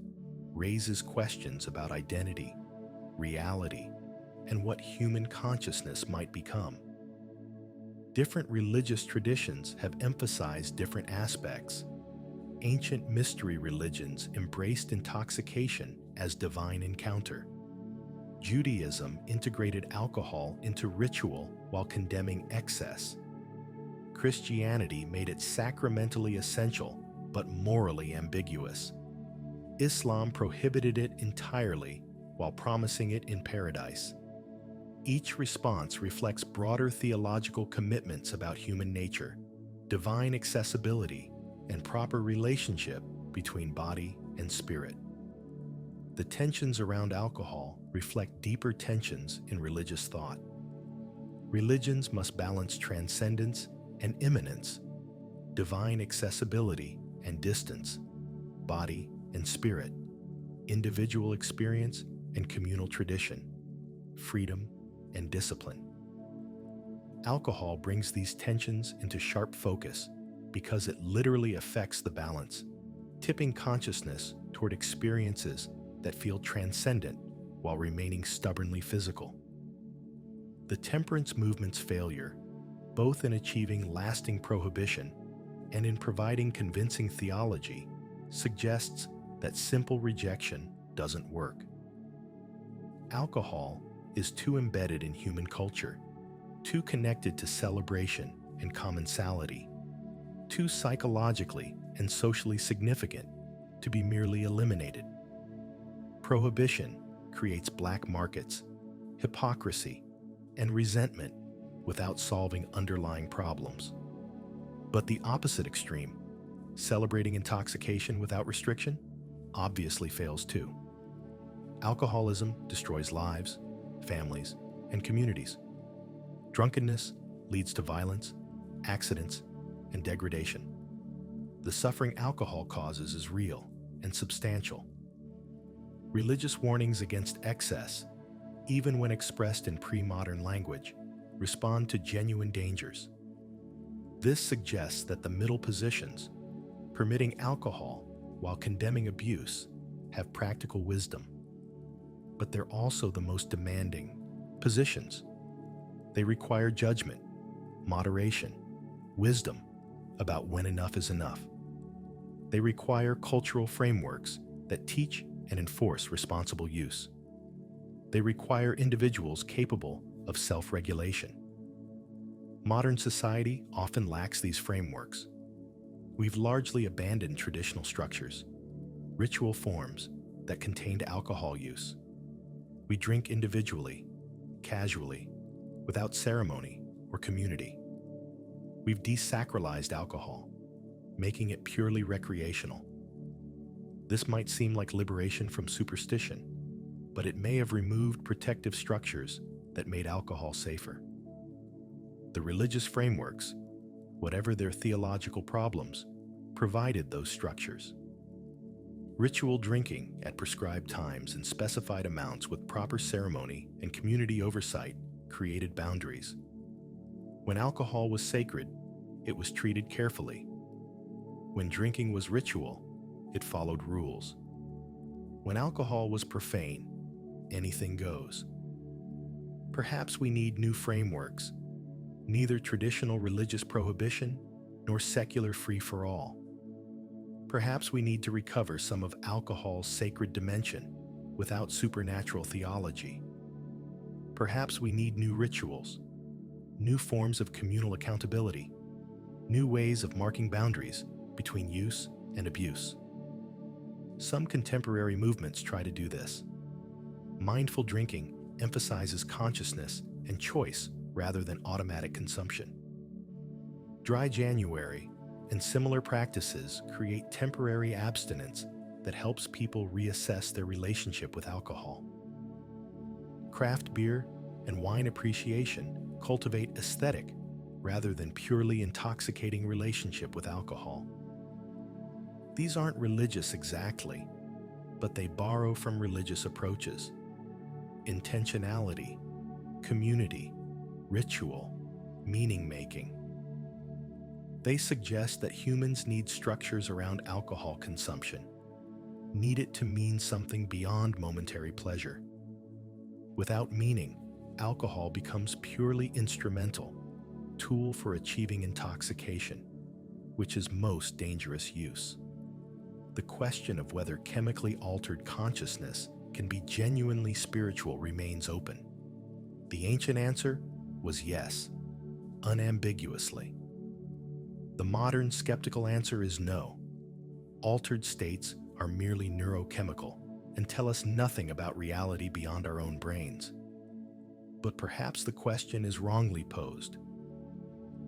raises questions about identity, reality, and what human consciousness might become. Different religious traditions have emphasized different aspects. Ancient mystery religions embraced intoxication as divine encounter. Judaism integrated alcohol into ritual while condemning excess. Christianity made it sacramentally essential but morally ambiguous. Islam prohibited it entirely while promising it in paradise. Each response reflects broader theological commitments about human nature, divine accessibility, and proper relationship between body and spirit. The tensions around alcohol reflect deeper tensions in religious thought. Religions must balance transcendence and immanence, divine accessibility and distance, body and spirit, individual experience and communal tradition, freedom and discipline. Alcohol brings these tensions into sharp focus because it literally affects the balance, tipping consciousness toward experiences that feel transcendent while remaining stubbornly physical. The temperance movement's failure, both in achieving lasting prohibition and in providing convincing theology, suggests that simple rejection doesn't work. Alcohol is too embedded in human culture, too connected to celebration and commensality, too psychologically and socially significant to be merely eliminated. Prohibition creates black markets, hypocrisy, and resentment without solving underlying problems. But the opposite extreme, celebrating intoxication without restriction, obviously fails too. Alcoholism destroys lives, families, and communities. Drunkenness leads to violence, accidents, and degradation. The suffering alcohol causes is real and substantial. Religious warnings against excess, even when expressed in pre-modern language, respond to genuine dangers. This suggests that the middle positions, permitting alcohol while condemning abuse, have practical wisdom. But they're also the most demanding positions. They require judgment, moderation, wisdom about when enough is enough. They require cultural frameworks that teach and enforce responsible use. They require individuals capable of self-regulation. Modern society often lacks these frameworks. We've largely abandoned traditional structures, ritual forms that contained alcohol use. We drink individually, casually, without ceremony or community. We've desacralized alcohol, making it purely recreational. This might seem like liberation from superstition, but it may have removed protective structures that made alcohol safer. The religious frameworks, whatever their theological problems, provided those structures. Ritual drinking at prescribed times and specified amounts with proper ceremony and community oversight created boundaries. When alcohol was sacred, it was treated carefully. When drinking was ritual, it followed rules. When alcohol was profane, anything goes. Perhaps we need new frameworks, neither traditional religious prohibition nor secular free-for-all. Perhaps we need to recover some of alcohol's sacred dimension without supernatural theology. Perhaps we need new rituals, new forms of communal accountability, new ways of marking boundaries between use and abuse. Some contemporary movements try to do this. Mindful drinking emphasizes consciousness and choice rather than automatic consumption. Dry January and similar practices create temporary abstinence that helps people reassess their relationship with alcohol. Craft beer and wine appreciation cultivate aesthetic rather than purely intoxicating relationship with alcohol. These aren't religious exactly, but they borrow from religious approaches. Intentionality, community, ritual, meaning-making. They suggest that humans need structures around alcohol consumption, need it to mean something beyond momentary pleasure. Without meaning, alcohol becomes purely instrumental, tool for achieving intoxication, which is most dangerous use. The question of whether chemically altered consciousness can be genuinely spiritual remains open. The ancient answer was yes, unambiguously. The modern skeptical answer is no. Altered states are merely neurochemical and tell us nothing about reality beyond our own brains. But perhaps the question is wrongly posed.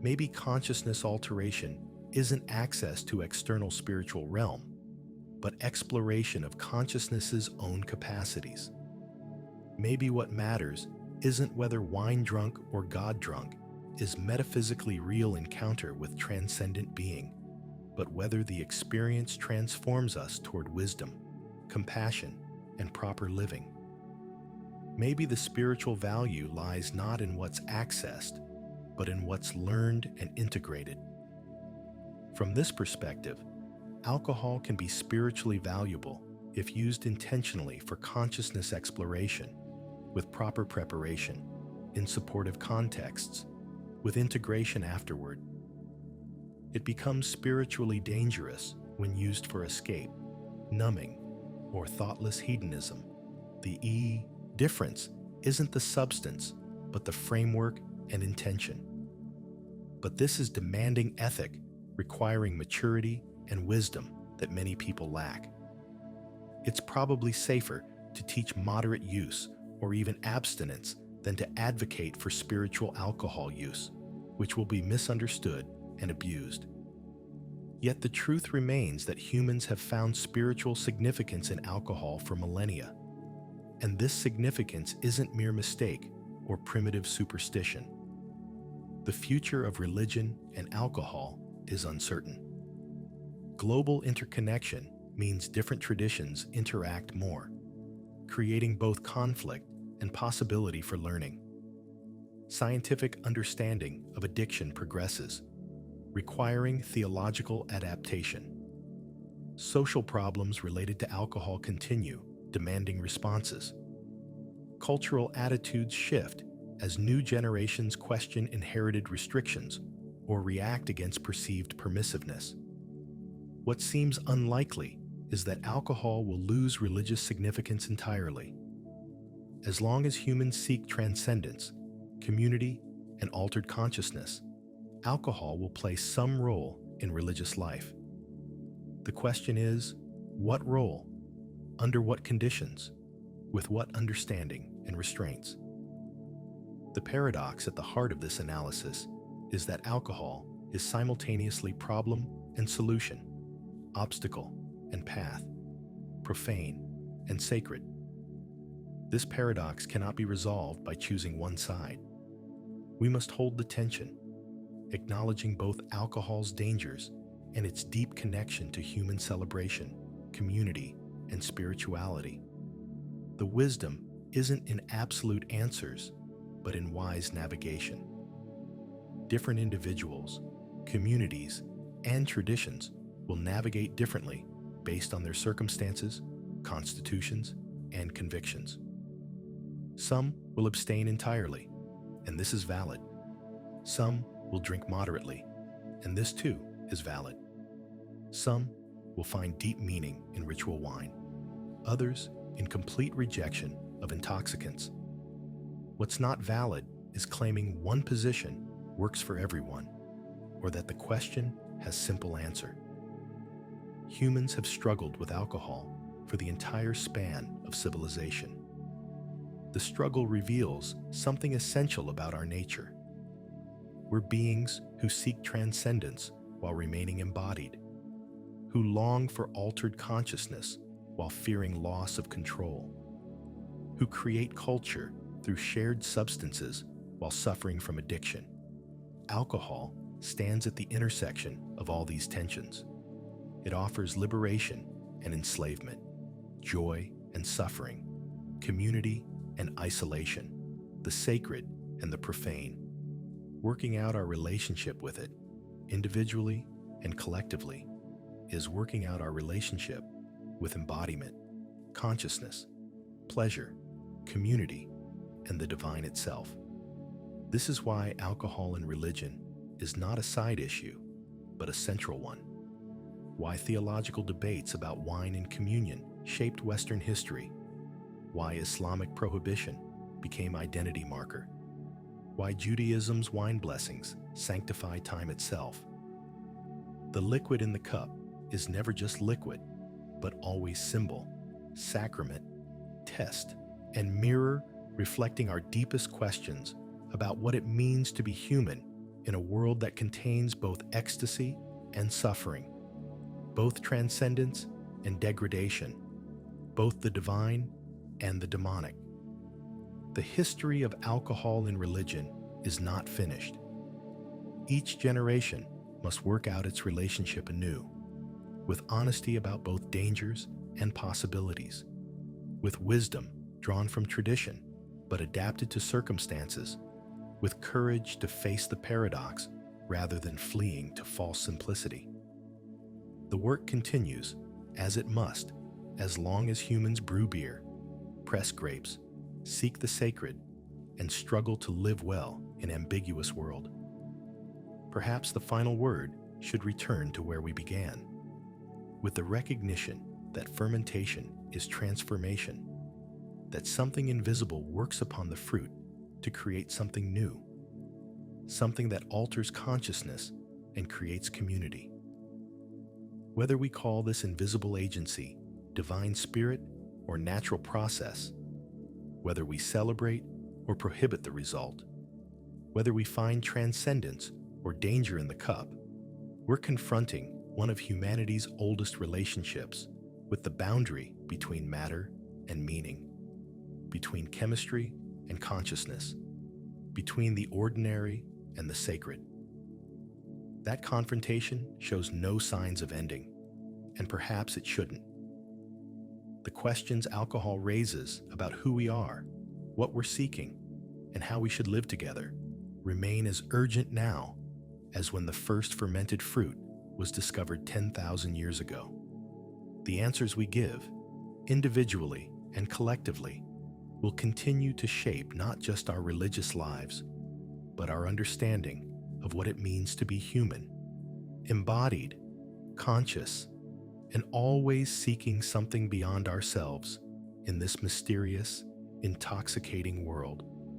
Maybe consciousness alteration isn't access to external spiritual realm, but exploration of consciousness's own capacities. Maybe what matters isn't whether wine-drunk or God-drunk is metaphysically real encounter with transcendent being, but whether the experience transforms us toward wisdom, compassion, and proper living. Maybe the spiritual value lies not in what's accessed, but in what's learned and integrated. From this perspective, alcohol can be spiritually valuable if used intentionally for consciousness exploration, with proper preparation, in supportive contexts, with integration afterward. It becomes spiritually dangerous when used for escape, numbing, or thoughtless hedonism. The difference isn't the substance, but the framework and intention. But this is demanding ethic, requiring maturity and wisdom that many people lack. It's probably safer to teach moderate use or even abstinence than to advocate for spiritual alcohol use, which will be misunderstood and abused. Yet the truth remains that humans have found spiritual significance in alcohol for millennia. And this significance isn't mere mistake or primitive superstition. The future of religion and alcohol is uncertain. Global interconnection means different traditions interact more, creating both conflict and possibility for learning. Scientific understanding of addiction progresses, requiring theological adaptation. Social problems related to alcohol continue, demanding responses. Cultural attitudes shift as new generations question inherited restrictions or react against perceived permissiveness. What seems unlikely is that alcohol will lose religious significance entirely. As long as humans seek transcendence, community, and altered consciousness, alcohol will play some role in religious life. The question is, what role? Under what conditions? With what understanding and restraints? The paradox at the heart of this analysis is that alcohol is simultaneously problem and solution, obstacle and path, profane and sacred. This paradox cannot be resolved by choosing one side. We must hold the tension, acknowledging both alcohol's dangers and its deep connection to human celebration, community, and spirituality. The wisdom isn't in absolute answers, but in wise navigation. Different individuals, communities, and traditions will navigate differently based on their circumstances, constitutions, and convictions. Some will abstain entirely, and this is valid. Some will drink moderately, and this too is valid. Some will find deep meaning in ritual wine, others in complete rejection of intoxicants. What's not valid is claiming one position works for everyone, or that the question has simple answer. Humans have struggled with alcohol for the entire span of civilization. The struggle reveals something essential about our nature. We're beings who seek transcendence while remaining embodied, who long for altered consciousness while fearing loss of control, who create culture through shared substances while suffering from addiction. Alcohol stands at the intersection of all these tensions. It offers liberation and enslavement, joy and suffering, community and isolation. the sacred and the profane. Working out our relationship with it, individually and collectively, is working out our relationship with embodiment, consciousness, pleasure, community, and the divine itself. This is why alcohol and religion is not a side issue, but a central one. Why theological debates about wine and communion shaped Western history. Why Islamic prohibition became identity marker. Why Judaism's wine blessings sanctify time itself. The liquid in the cup is never just liquid, but always symbol, sacrament, test, and mirror reflecting our deepest questions about what it means to be human in a world that contains both ecstasy and suffering, both transcendence and degradation, both the divine and the demonic. The history of alcohol and religion is not finished. Each generation must work out its relationship anew, with honesty about both dangers and possibilities, with wisdom drawn from tradition but adapted to circumstances, with courage to face the paradox rather than fleeing to false simplicity. The work continues, as it must, as long as humans brew beer, press grapes, seek the sacred, and struggle to live well in an ambiguous world. Perhaps the final word should return to where we began, with the recognition that fermentation is transformation, that something invisible works upon the fruit to create something new, something that alters consciousness and creates community. Whether we call this invisible agency divine spirit or natural process, whether we celebrate or prohibit the result, whether we find transcendence or danger in the cup, we're confronting one of humanity's oldest relationships with the boundary between matter and meaning, between chemistry and consciousness, between the ordinary and the sacred. That confrontation shows no signs of ending, and perhaps it shouldn't. The questions alcohol raises about who we are, what we're seeking, and how we should live together remain as urgent now as when the first fermented fruit was discovered 10,000 years ago. The answers we give, individually and collectively, will continue to shape not just our religious lives, but our understanding of what it means to be human, embodied, conscious, and always seeking something beyond ourselves in this mysterious, intoxicating world.